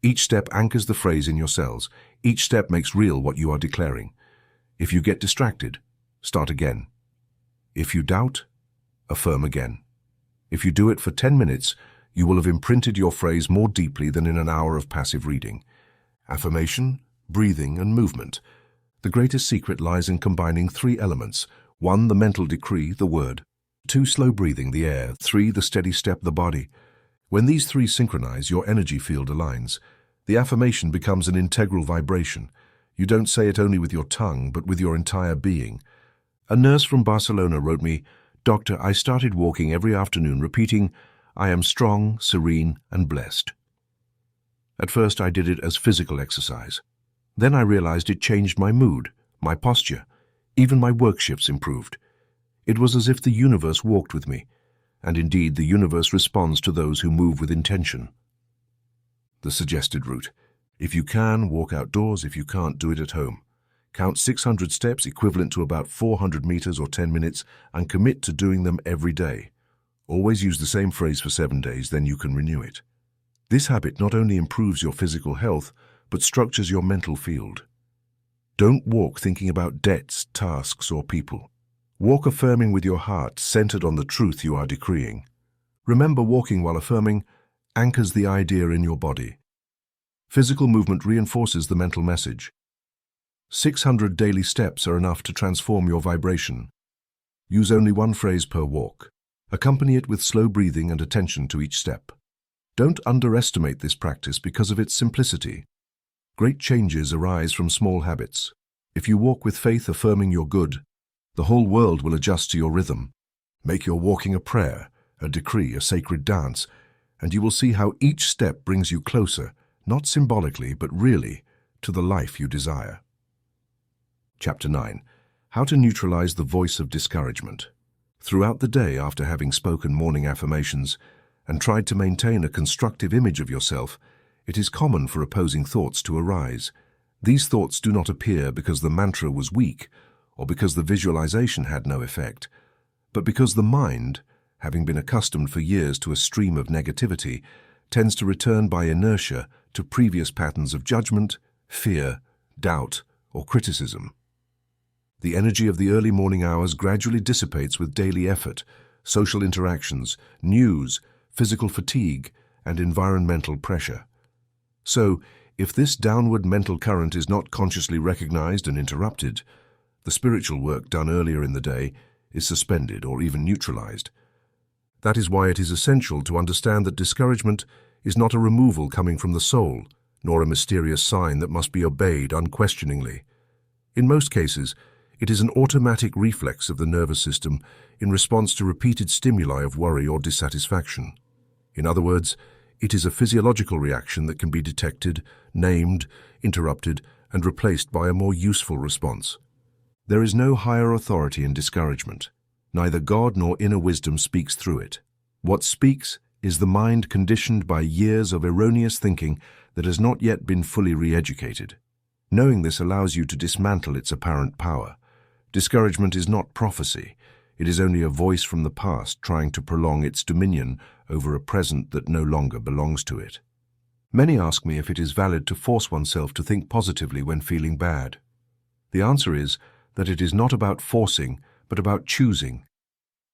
Each step anchors the phrase in your cells. Each step makes real what you are declaring. If you get distracted, start again. If you doubt, affirm again. If you do it for 10 minutes, you will have imprinted your phrase more deeply than in an hour of passive reading. Affirmation, breathing, and movement. The greatest secret lies in combining 3 elements. 1, the mental decree, the word. 2, slow breathing, the air. 3, the steady step, the body. When these 3 synchronize, your energy field aligns. The affirmation becomes an integral vibration. You don't say it only with your tongue, but with your entire being. A nurse from Barcelona wrote me, "Doctor, I started walking every afternoon repeating, 'I am strong, serene, and blessed.' At first I did it as physical exercise. Then I realized it changed my mood, my posture. Even my work shifts improved. It was as if the universe walked with me. And indeed, the universe responds to those who move with intention." The suggested route. If you can, walk outdoors. If you can't, do it at home. Count 600 steps, equivalent to about 400 meters or 10 minutes, and commit to doing them every day. Always use the same phrase for 7 days, then you can renew it. This habit not only improves your physical health, but structures your mental field. Don't walk thinking about debts, tasks, or people. Walk affirming with your heart, centered on the truth you are decreeing. Remember, walking while affirming anchors the idea in your body. Physical movement reinforces the mental message. 600 daily steps are enough to transform your vibration. Use only 1 phrase per walk. Accompany it with slow breathing and attention to each step. Don't underestimate this practice because of its simplicity. Great changes arise from small habits. If you walk with faith affirming your good, the whole world will adjust to your rhythm. Make your walking a prayer, a decree, a sacred dance, and you will see how each step brings you closer, not symbolically, but really, to the life you desire. Chapter 9. How to neutralize the voice of discouragement. Throughout the day, after having spoken morning affirmations and tried to maintain a constructive image of yourself, it is common for opposing thoughts to arise. These thoughts do not appear because the mantra was weak or because the visualization had no effect, but because the mind, having been accustomed for years to a stream of negativity, tends to return by inertia to previous patterns of judgment, fear, doubt, or criticism. The energy of the early morning hours gradually dissipates with daily effort, social interactions, news, physical fatigue, and environmental pressure. So, if this downward mental current is not consciously recognized and interrupted, the spiritual work done earlier in the day is suspended or even neutralized. That is why it is essential to understand that discouragement is not a removal coming from the soul, nor a mysterious sign that must be obeyed unquestioningly. In most cases, it is an automatic reflex of the nervous system in response to repeated stimuli of worry or dissatisfaction. In other words, it is a physiological reaction that can be detected, named, interrupted, and replaced by a more useful response. There is no higher authority in discouragement. Neither God nor inner wisdom speaks through it. What speaks is the mind conditioned by years of erroneous thinking that has not yet been fully re-educated. Knowing this allows you to dismantle its apparent power. Discouragement is not prophecy. It is only a voice from the past trying to prolong its dominion over a present that no longer belongs to it. Many ask me if it is valid to force oneself to think positively when feeling bad. The answer is that it is not about forcing, but about choosing.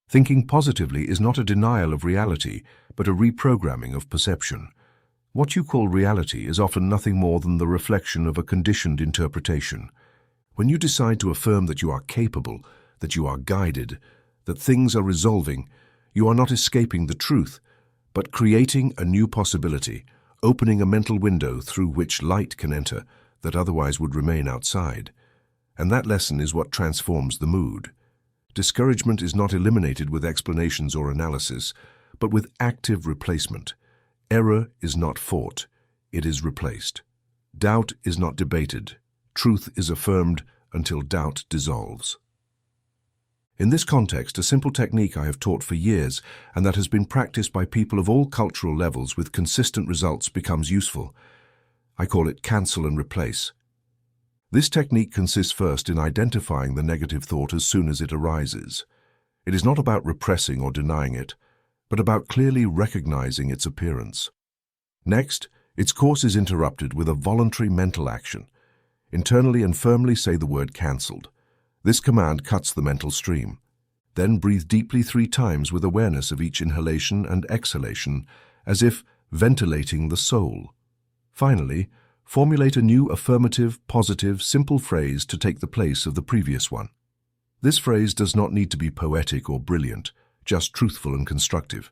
Thinking positively is not a denial of reality, but a reprogramming of perception. What you call reality is often nothing more than the reflection of a conditioned interpretation. When you decide to affirm that you are capable, that you are guided, that things are resolving, you are not escaping the truth, but creating a new possibility, opening a mental window through which light can enter that otherwise would remain outside. And that lesson is what transforms the mood. Discouragement is not eliminated with explanations or analysis, but with active replacement. Error is not fought, it is replaced. Doubt is not debated. Truth is affirmed until doubt dissolves. In this context, a simple technique I have taught for years and that has been practiced by people of all cultural levels with consistent results becomes useful. I call it cancel and replace. This technique consists first in identifying the negative thought as soon as it arises. It is not about repressing or denying it, but about clearly recognizing its appearance. Next, its course is interrupted with a voluntary mental action. Internally and firmly say the word cancelled. This command cuts the mental stream. Then breathe deeply 3 times with awareness of each inhalation and exhalation, as if ventilating the soul. Finally, formulate a new affirmative, positive, simple phrase to take the place of the previous one. This phrase does not need to be poetic or brilliant, just truthful and constructive.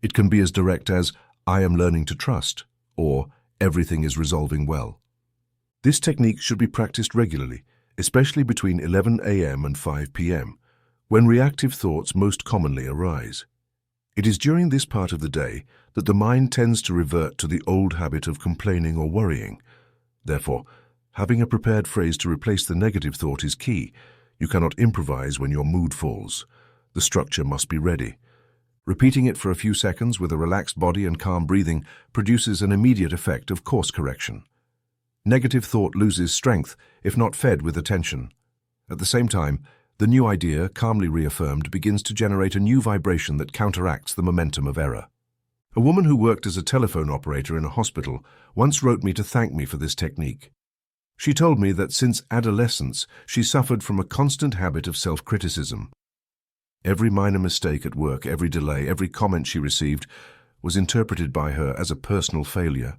It can be as direct as, "I am learning to trust," or "Everything is resolving well." This technique should be practiced regularly, especially between 11 a.m. and 5 p.m., when reactive thoughts most commonly arise. It is during this part of the day that the mind tends to revert to the old habit of complaining or worrying. Therefore, having a prepared phrase to replace the negative thought is key. You cannot improvise when your mood falls. The structure must be ready. Repeating it for a few seconds with a relaxed body and calm breathing produces an immediate effect of course correction. Negative thought loses strength if not fed with attention. At the same time, the new idea, calmly reaffirmed, begins to generate a new vibration that counteracts the momentum of error. A woman who worked as a telephone operator in a hospital once wrote me to thank me for this technique. She told me that since adolescence, she suffered from a constant habit of self-criticism. Every minor mistake at work, every delay, every comment she received was interpreted by her as a personal failure.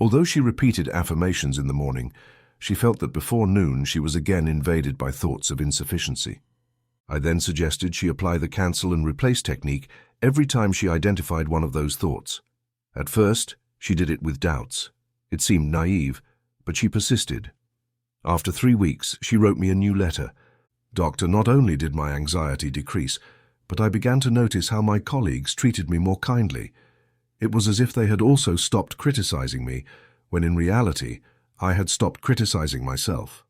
Although she repeated affirmations in the morning, she felt that before noon she was again invaded by thoughts of insufficiency. I then suggested she apply the cancel and replace technique every time she identified one of those thoughts. At first, she did it with doubts. It seemed naive, but she persisted. After 3 weeks, she wrote me a new letter. "Doctor, not only did my anxiety decrease, but I began to notice how my colleagues treated me more kindly. It was as if they had also stopped criticizing me, when in reality, I had stopped criticizing myself."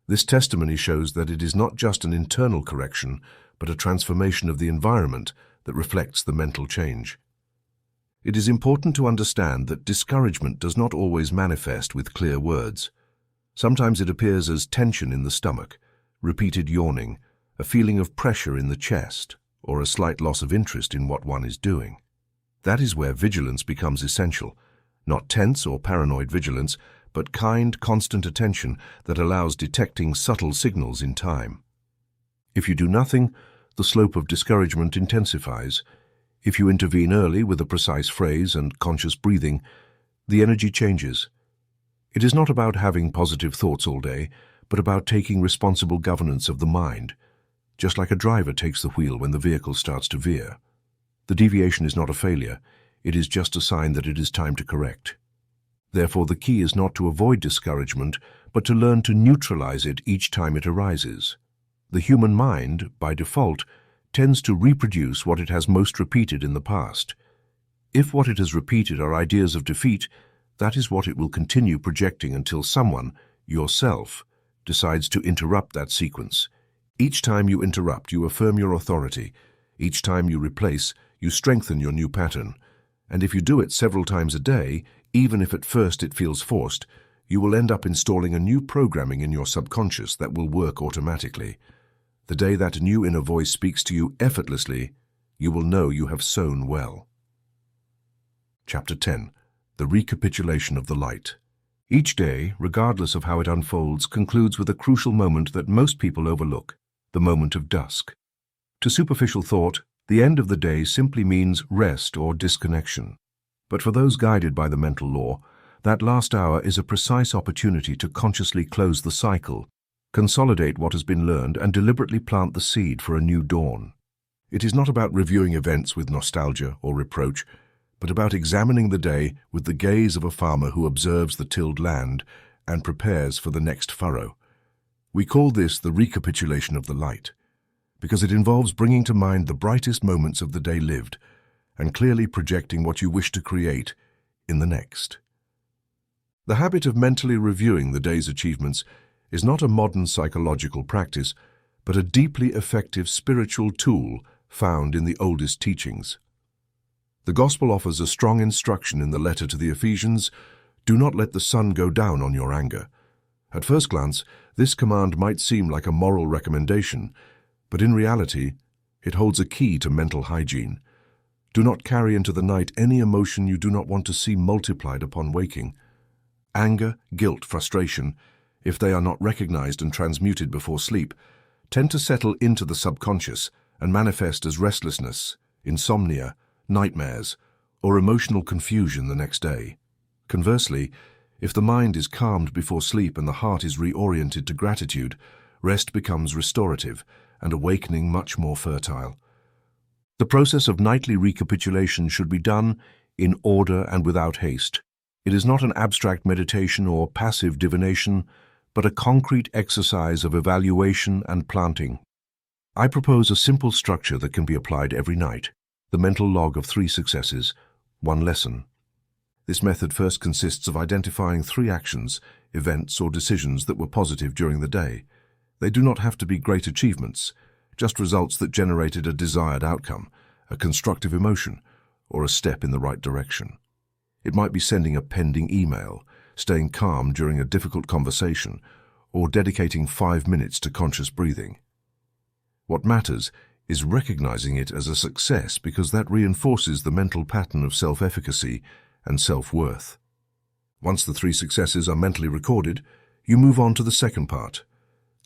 This testimony shows that it is not just an internal correction, but a transformation of the environment that reflects the mental change. It is important to understand that discouragement does not always manifest with clear words. Sometimes it appears as tension in the stomach, repeated yawning, a feeling of pressure in the chest, or a slight loss of interest in what one is doing. That is where vigilance becomes essential, not tense or paranoid vigilance, but but kind, constant attention that allows detecting subtle signals in time. If you do nothing, the slope of discouragement intensifies. If you intervene early with a precise phrase and conscious breathing, the energy changes. It is not about having positive thoughts all day, but about taking responsible governance of the mind, just like a driver takes the wheel when the vehicle starts to veer. The deviation is not a failure, it is just a sign that it is time to correct. Therefore, the key is not to avoid discouragement, but to learn to neutralize it each time it arises. The human mind, by default, tends to reproduce what it has most repeated in the past. If what it has repeated are ideas of defeat, that is what it will continue projecting until someone, yourself, decides to interrupt that sequence. Each time you interrupt, you affirm your authority. Each time you replace, you strengthen your new pattern. And if you do it several times a day, even if at first it feels forced, you will end up installing a new programming in your subconscious that will work automatically. The day that new inner voice speaks to you effortlessly, you will know you have sown well. Chapter 10. The recapitulation of the light. Each day, regardless of how it unfolds, concludes with a crucial moment that most people overlook, the moment of dusk. To superficial thought, the end of the day simply means rest or disconnection. But for those guided by the mental law, that last hour is a precise opportunity to consciously close the cycle, consolidate what has been learned, and deliberately plant the seed for a new dawn. It is not about reviewing events with nostalgia or reproach, but about examining the day with the gaze of a farmer who observes the tilled land and prepares for the next furrow. We call this the recapitulation of the light, because it involves bringing to mind the brightest moments of the day lived and clearly projecting what you wish to create in the next. The habit of mentally reviewing the day's achievements is not a modern psychological practice, but a deeply effective spiritual tool found in the oldest teachings. The Gospel offers a strong instruction in the letter to the Ephesians: do not let the sun go down on your anger. At first glance, this command might seem like a moral recommendation, but in reality, it holds a key to mental hygiene. Do not carry into the night any emotion you do not want to see multiplied upon waking. Anger, guilt, frustration, if they are not recognized and transmuted before sleep, tend to settle into the subconscious and manifest as restlessness, insomnia, nightmares, or emotional confusion the next day. Conversely, if the mind is calmed before sleep and the heart is reoriented to gratitude, rest becomes restorative and awakening much more fertile. The process of nightly recapitulation should be done in order and without haste. It is not an abstract meditation or passive divination, but a concrete exercise of evaluation and planting. I propose a simple structure that can be applied every night: the mental log of 3 successes, 1 lesson. This method first consists of identifying 3 actions, events, or decisions that were positive during the day. They do not have to be great achievements, just results that generated a desired outcome, a constructive emotion, or a step in the right direction. It might be sending a pending email, staying calm during a difficult conversation, or dedicating 5 minutes to conscious breathing. What matters is recognizing it as a success, because that reinforces the mental pattern of self-efficacy and self-worth. Once the 3 successes are mentally recorded, you move on to the second part,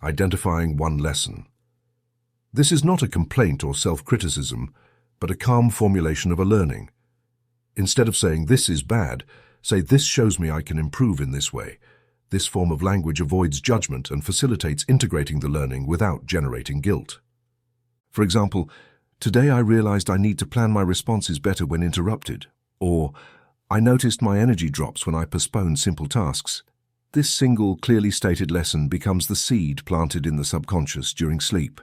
identifying 1 lesson. This is not a complaint or self-criticism, but a calm formulation of a learning. Instead of saying, "This is bad," say, "This shows me I can improve in this way." This form of language avoids judgment and facilitates integrating the learning without generating guilt. For example, "Today I realized I need to plan my responses better when interrupted," or "I noticed my energy drops when I postpone simple tasks." This single, clearly stated lesson becomes the seed planted in the subconscious during sleep.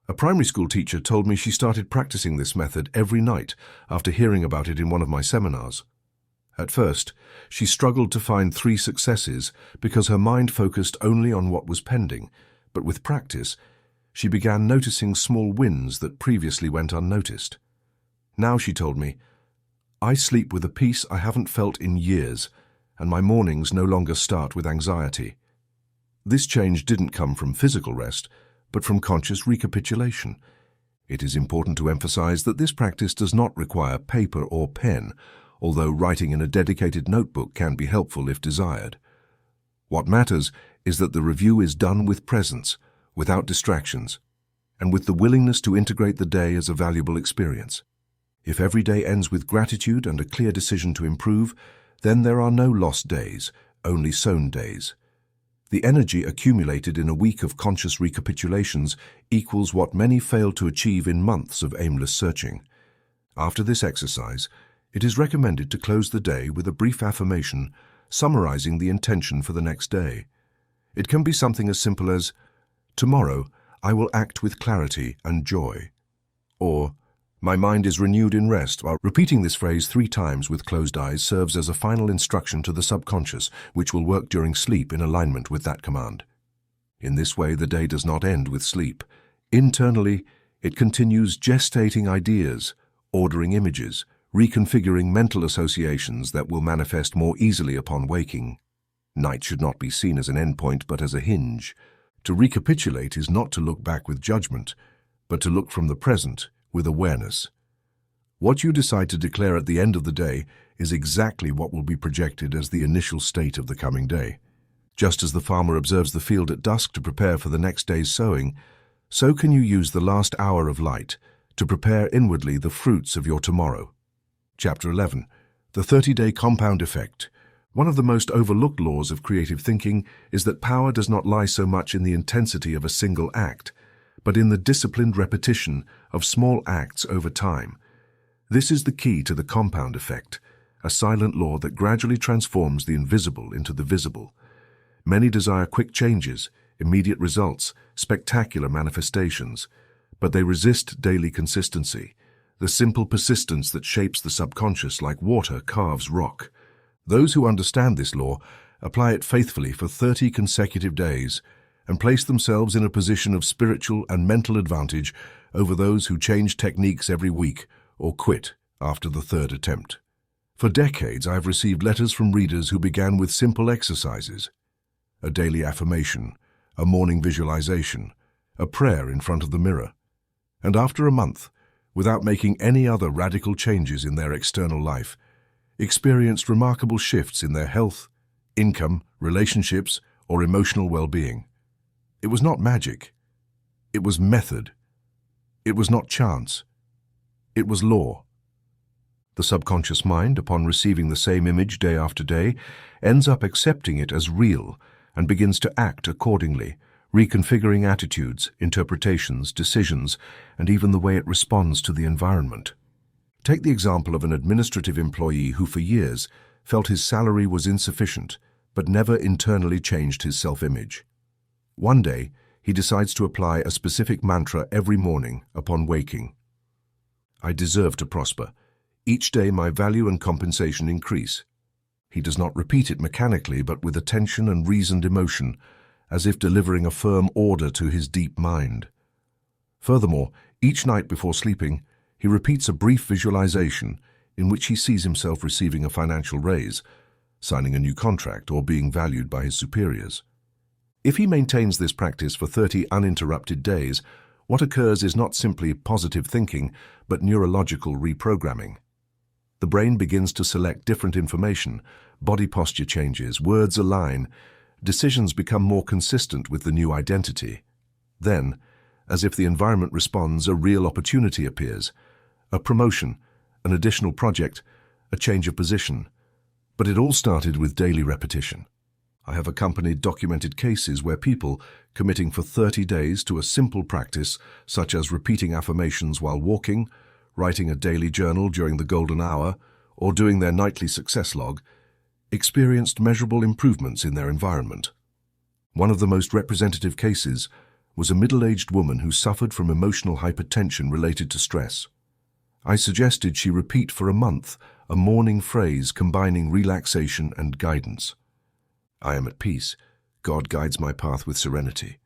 A primary school teacher told me she started practicing this method every night after hearing about it in one of my seminars. At first, she struggled to find 3 successes because her mind focused only on what was pending, but with practice, she began noticing small wins that previously went unnoticed. Now, she told me, "I sleep with a peace I haven't felt in years, and my mornings no longer start with anxiety." This change didn't come from physical rest, but from conscious recapitulation. It is important to emphasize that this practice does not require paper or pen, although writing in a dedicated notebook can be helpful if desired. What matters is that the review is done with presence, without distractions, and with the willingness to integrate the day as a valuable experience. If every day ends with gratitude and a clear decision to improve, then there are no lost days, only sown days. The energy accumulated in a week of conscious recapitulations equals what many fail to achieve in months of aimless searching. After this exercise, it is recommended to close the day with a brief affirmation summarizing the intention for the next day. It can be something as simple as, "Tomorrow, I will act with clarity and joy," or "My mind is renewed in rest." While repeating this phrase 3 times with closed eyes serves as a final instruction to the subconscious, which will work during sleep in alignment with that command. In this way, the day does not end with sleep. Internally, it continues gestating ideas, ordering images, reconfiguring mental associations that will manifest more easily upon waking. Night should not be seen as an endpoint, but as a hinge. To recapitulate is not to look back with judgment, but to look from the present with awareness. What you decide to declare at the end of the day is exactly what will be projected as the initial state of the coming day. Just as the farmer observes the field at dusk to prepare for the next day's sowing, so can you use the last hour of light to prepare inwardly the fruits of your tomorrow. Chapter 11. The 30-Day Compound Effect. One of the most overlooked laws of creative thinking is that power does not lie so much in the intensity of a single act, but in the disciplined repetition of small acts over time. This is the key to the compound effect, a silent law that gradually transforms the invisible into the visible. Many desire quick changes, immediate results, spectacular manifestations, but they resist daily consistency, the simple persistence that shapes the subconscious like water carves rock. Those who understand this law apply it faithfully for 30 consecutive days, and place themselves in a position of spiritual and mental advantage over those who change techniques every week or quit after the 3rd attempt. For decades, I have received letters from readers who began with simple exercises: a daily affirmation, a morning visualization, a prayer in front of the mirror, and after a month, without making any other radical changes in their external life, experienced remarkable shifts in their health, income, relationships, or emotional well-being. It was not magic. It was method. It was not chance. It was law. The subconscious mind, upon receiving the same image day after day, ends up accepting it as real and begins to act accordingly, reconfiguring attitudes, interpretations, decisions, and even the way it responds to the environment. Take the example of an administrative employee who for years felt his salary was insufficient, but never internally changed his self-image. One day, he decides to apply a specific mantra every morning upon waking. "I deserve to prosper. Each day my value and compensation increase." He does not repeat it mechanically, but with attention and reasoned emotion, as if delivering a firm order to his deep mind. Furthermore, each night before sleeping, he repeats a brief visualization in which he sees himself receiving a financial raise, signing a new contract, or being valued by his superiors. If he maintains this practice for 30 uninterrupted days, what occurs is not simply positive thinking, but neurological reprogramming. The brain begins to select different information, body posture changes, words align, decisions become more consistent with the new identity. Then, as if the environment responds, a real opportunity appears, a promotion, an additional project, a change of position. But it all started with daily repetition. I have accompanied documented cases where people, committing for 30 days to a simple practice, such as repeating affirmations while walking, writing a daily journal during the golden hour, or doing their nightly success log, experienced measurable improvements in their environment. One of the most representative cases was a middle-aged woman who suffered from emotional hypertension related to stress. I suggested she repeat for a month a morning phrase combining relaxation and guidance. "I am at peace. God guides my path with serenity."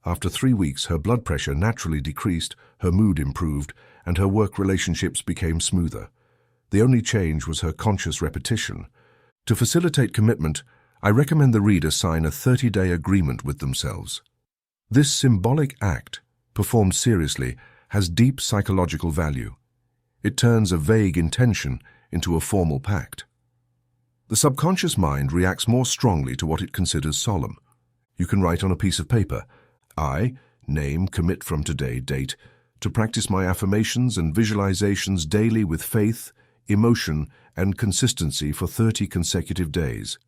After 3 weeks, her blood pressure naturally decreased, her mood improved, and her work relationships became smoother. The only change was her conscious repetition. To facilitate commitment, I recommend the reader sign a 30-day agreement with themselves. This symbolic act, performed seriously, has deep psychological value. It turns a vague intention into a formal pact. The subconscious mind reacts more strongly to what it considers solemn. You can write on a piece of paper, I, name, commit from today, date, to practice my affirmations and visualizations daily with faith, emotion, and consistency for 30 consecutive days.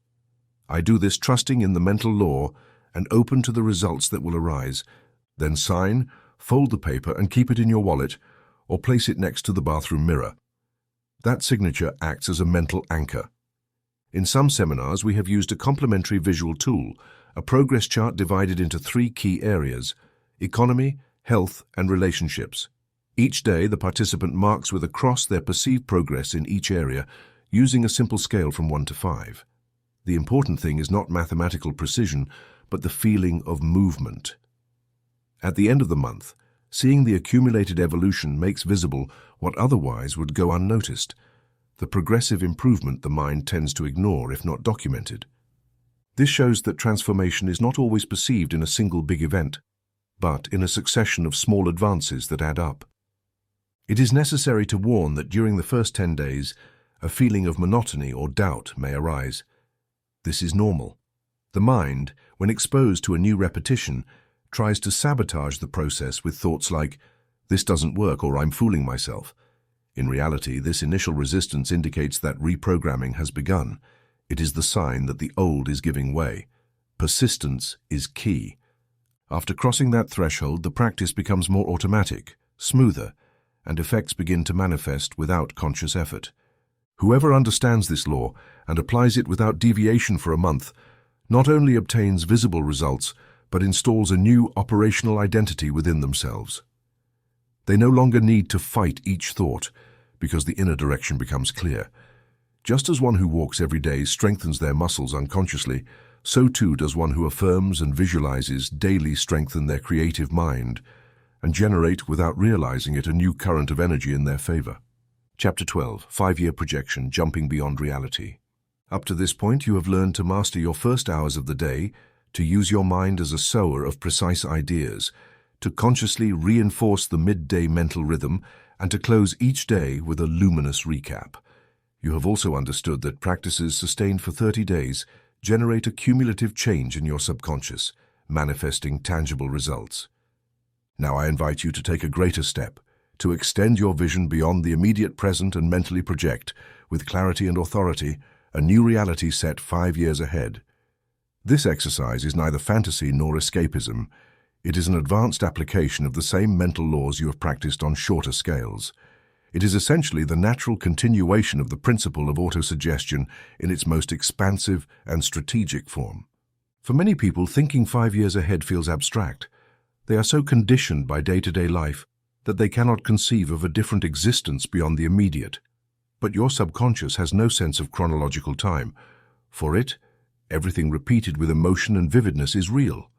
I do this trusting in the mental law and open to the results that will arise. Then sign, fold the paper and keep it in your wallet or place it next to the bathroom mirror. That signature acts as a mental anchor. In some seminars, we have used a complementary visual tool, a progress chart divided into 3 key areas: economy, health, and relationships. Each day, the participant marks with a cross their perceived progress in each area, using a simple scale from 1 to 5. The important thing is not mathematical precision, but the feeling of movement. At the end of the month, seeing the accumulated evolution makes visible what otherwise would go unnoticed, the progressive improvement the mind tends to ignore if not documented. This shows that transformation is not always perceived in a single big event, but in a succession of small advances that add up. It is necessary to warn that during the first 10 days, a feeling of monotony or doubt may arise. This is normal. The mind, when exposed to a new repetition, tries to sabotage the process with thoughts like, "This doesn't work," or "I'm fooling myself." In reality, this initial resistance indicates that reprogramming has begun. It is the sign that the old is giving way. Persistence is key. After crossing that threshold, the practice becomes more automatic, smoother, and effects begin to manifest without conscious effort. Whoever understands this law and applies it without deviation for a month not only obtains visible results, but installs a new operational identity within themselves. They no longer need to fight each thought because the inner direction becomes clear. Just as one who walks every day strengthens their muscles unconsciously, so too does one who affirms and visualizes daily strengthen their creative mind and generate, without realizing it, a new current of energy in their favor. Chapter 12, 5-Year Projection, Jumping Beyond Reality. Up to this point, you have learned to master your first hours of the day, to use your mind as a sower of precise ideas, to consciously reinforce the midday mental rhythm, and to close each day with a luminous recap. You have also understood that practices sustained for 30 days generate a cumulative change in your subconscious, manifesting tangible results. Now I invite you to take a greater step, to extend your vision beyond the immediate present and mentally project, with clarity and authority, a new reality set 5 years ahead. This exercise is neither fantasy nor escapism. It is an advanced application of the same mental laws you have practiced on shorter scales. It is essentially the natural continuation of the principle of autosuggestion in its most expansive and strategic form. For many people, thinking 5 years ahead feels abstract. They are so conditioned by day-to-day life that they cannot conceive of a different existence beyond the immediate. But your subconscious has no sense of chronological time. For it, everything repeated with emotion and vividness is real.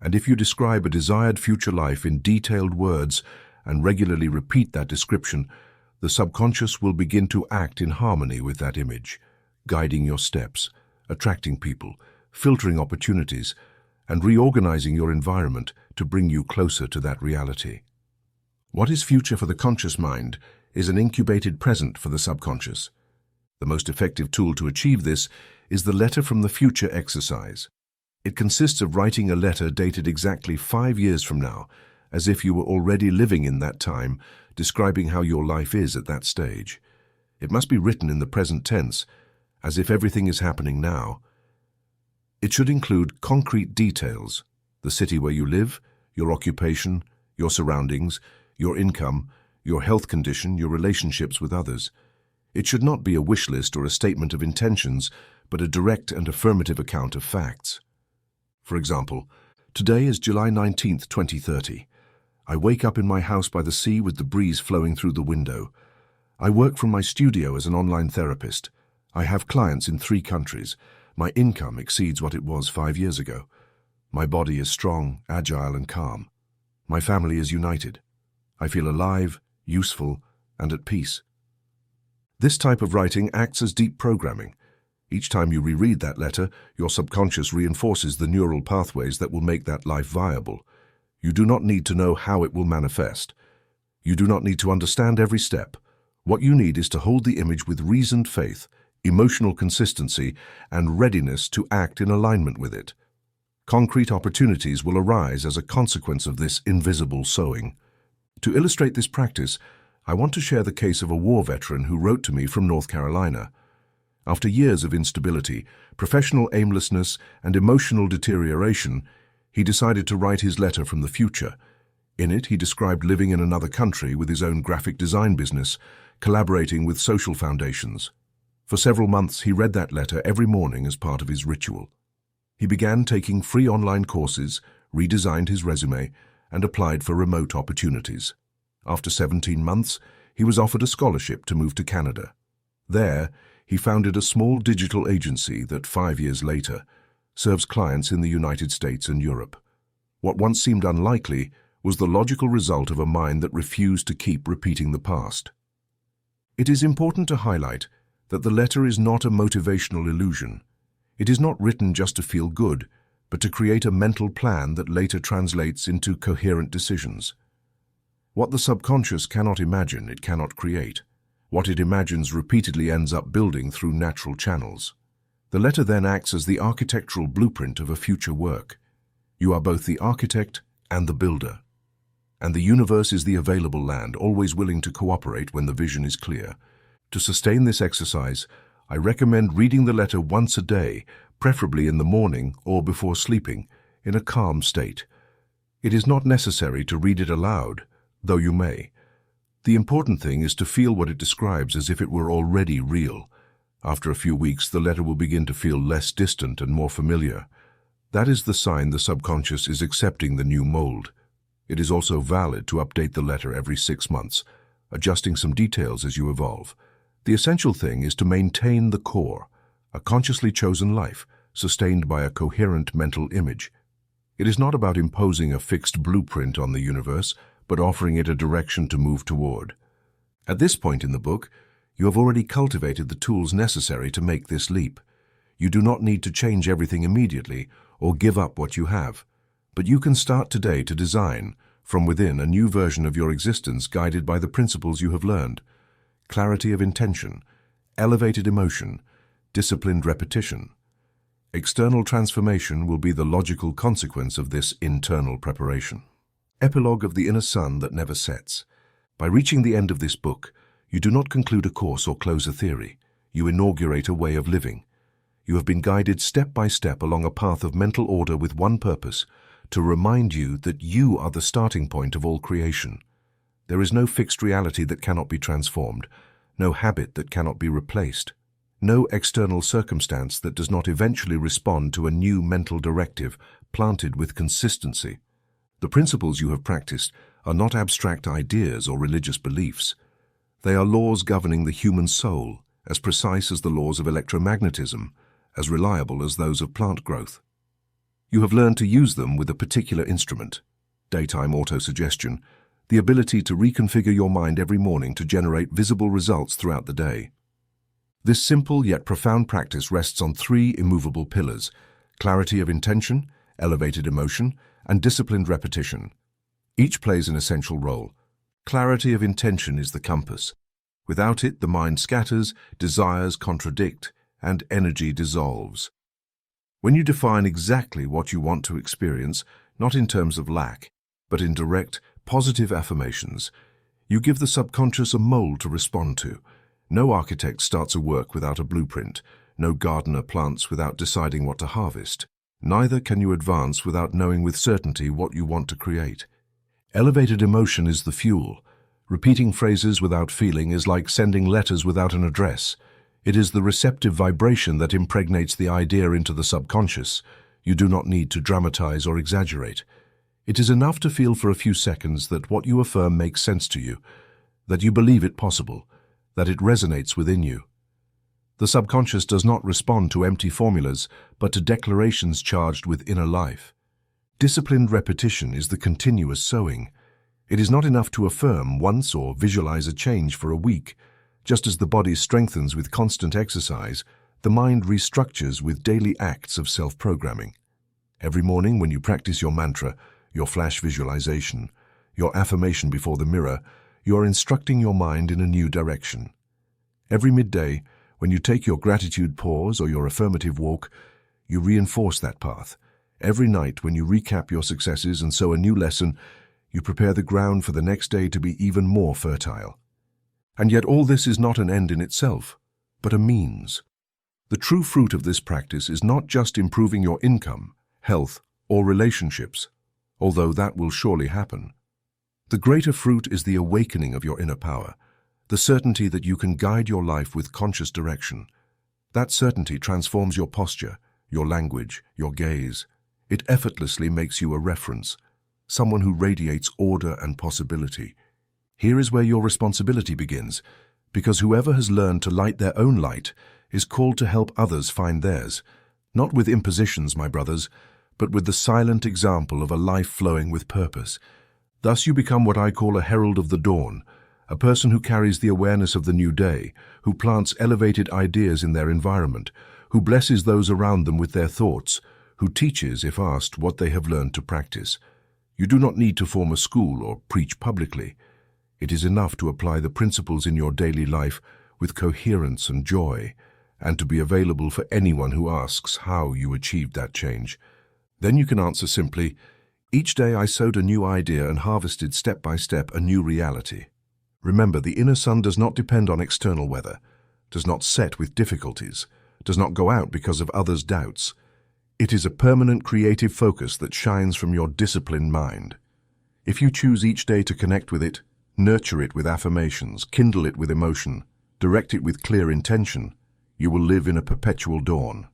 And if you describe a desired future life in detailed words and regularly repeat that description, the subconscious will begin to act in harmony with that image, guiding your steps, attracting people, filtering opportunities, and reorganizing your environment to bring you closer to that reality. What is future for the conscious mind is an incubated present for the subconscious. The most effective tool to achieve this is the Letter from the Future exercise. It consists of writing a letter dated exactly 5 years from now, as if you were already living in that time, describing how your life is at that stage. It must be written in the present tense, as if everything is happening now. It should include concrete details: the city where you live, your occupation, your surroundings, your income, your health condition, your relationships with others. It should not be a wish list or a statement of intentions, but a direct and affirmative account of facts. For example, today is July 19th, 2030. I wake up in my house by the sea with the breeze flowing through the window. I work from my studio as an online therapist. I have clients in 3 countries. My income exceeds what it was 5 years ago. My body is strong, agile, and calm. My family is united. I feel alive, useful, and at peace. This type of writing acts as deep programming. Each time you reread that letter, your subconscious reinforces the neural pathways that will make that life viable. You do not need to know how it will manifest. You do not need to understand every step. What you need is to hold the image with reasoned faith, emotional consistency, and readiness to act in alignment with it. Concrete opportunities will arise as a consequence of this invisible sowing. To illustrate this practice, I want to share the case of a war veteran who wrote to me from North Carolina. After years of instability, professional aimlessness, and emotional deterioration, he decided to write his letter from the future. In it, he described living in another country with his own graphic design business, collaborating with social foundations. For several months, he read that letter every morning as part of his ritual. He began taking free online courses, redesigned his resume, and applied for remote opportunities. After 17 months, he was offered a scholarship to move to Canada. There, he founded a small digital agency that 5 years later serves clients in the United States and Europe. What once seemed unlikely was the logical result of a mind that refused to keep repeating the past. It is important to highlight that the letter is not a motivational illusion. It is not written just to feel good, but to create a mental plan that later translates into coherent decisions. What the subconscious cannot imagine, it cannot create. What it imagines repeatedly ends up building through natural channels. The letter then acts as the architectural blueprint of a future work. You are both the architect and the builder. And the universe is the available land, always willing to cooperate when the vision is clear. To sustain this exercise, I recommend reading the letter once a day, preferably in the morning or before sleeping, in a calm state. It is not necessary to read it aloud, though you may. The important thing is to feel what it describes as if it were already real. After a few weeks, the letter will begin to feel less distant and more familiar. That is the sign the subconscious is accepting the new mold. It is also valid to update the letter every 6 months, adjusting some details as you evolve. The essential thing is to maintain the core, a consciously chosen life, sustained by a coherent mental image. It is not about imposing a fixed blueprint on the universe, but offering it a direction to move toward. At this point in the book, you have already cultivated the tools necessary to make this leap. You do not need to change everything immediately or give up what you have, but you can start today to design, from within, a new version of your existence guided by the principles you have learned. Clarity of intention, elevated emotion, disciplined repetition. External transformation will be the logical consequence of this internal preparation. Epilogue of the inner sun that never sets. By reaching the end of this book, you do not conclude a course or close a theory. You inaugurate a way of living. You have been guided step by step along a path of mental order with one purpose: to remind you that you are the starting point of all creation. There is no fixed reality that cannot be transformed, no habit that cannot be replaced, no external circumstance that does not eventually respond to a new mental directive planted with consistency. The principles you have practiced are not abstract ideas or religious beliefs. They are laws governing the human soul, as precise as the laws of electromagnetism, as reliable as those of plant growth. You have learned to use them with a particular instrument, daytime autosuggestion, the ability to reconfigure your mind every morning to generate visible results throughout the day. This simple yet profound practice rests on 3 immovable pillars: clarity of intention, elevated emotion, and disciplined repetition. Each plays an essential role. Clarity of intention is the compass. Without it, the mind scatters, desires contradict, and energy dissolves. When you define exactly what you want to experience, not in terms of lack, but in direct, positive affirmations, you give the subconscious a mold to respond to. No architect starts a work without a blueprint. No gardener plants without deciding what to harvest. Neither can you advance without knowing with certainty what you want to create. Elevated emotion is the fuel. Repeating phrases without feeling is like sending letters without an address. It is the receptive vibration that impregnates the idea into the subconscious. You do not need to dramatize or exaggerate. It is enough to feel for a few seconds that what you affirm makes sense to you, that you believe it possible, that it resonates within you. The subconscious does not respond to empty formulas, but to declarations charged with inner life. Disciplined repetition is the continuous sowing. It is not enough to affirm once or visualize a change for a week. Just as the body strengthens with constant exercise, the mind restructures with daily acts of self-programming. Every morning when you practice your mantra, your flash visualization, your affirmation before the mirror, you are instructing your mind in a new direction. Every midday, when you take your gratitude pause or your affirmative walk, you reinforce that path. Every night, when you recap your successes and sow a new lesson, you prepare the ground for the next day to be even more fertile. And yet all this is not an end in itself, but a means. The true fruit of this practice is not just improving your income, health, or relationships, although that will surely happen. The greater fruit is the awakening of your inner power, the certainty that you can guide your life with conscious direction. That certainty transforms your posture, your language, your gaze. It effortlessly makes you a reference, someone who radiates order and possibility. Here is where your responsibility begins, because whoever has learned to light their own light is called to help others find theirs, not with impositions, my brothers, but with the silent example of a life flowing with purpose. Thus you become what I call a herald of the dawn, a person who carries the awareness of the new day, who plants elevated ideas in their environment, who blesses those around them with their thoughts, who teaches, if asked, what they have learned to practice. You do not need to form a school or preach publicly. It is enough to apply the principles in your daily life with coherence and joy, and to be available for anyone who asks how you achieved that change. Then you can answer simply, each day I sowed a new idea and harvested step by step a new reality. Remember, the inner sun does not depend on external weather, does not set with difficulties, does not go out because of others' doubts. It is a permanent creative focus that shines from your disciplined mind. If you choose each day to connect with it, nurture it with affirmations, kindle it with emotion, direct it with clear intention, you will live in a perpetual dawn.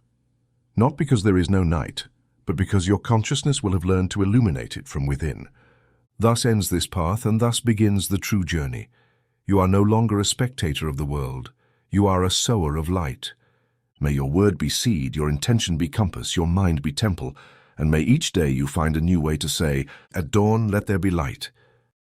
Not because there is no night, but because your consciousness will have learned to illuminate it from within. Thus ends this path, and thus begins the true journey. You are no longer a spectator of the world. You are a sower of light. May your word be seed, your intention be compass, your mind be temple, and may each day you find a new way to say, at dawn let there be light,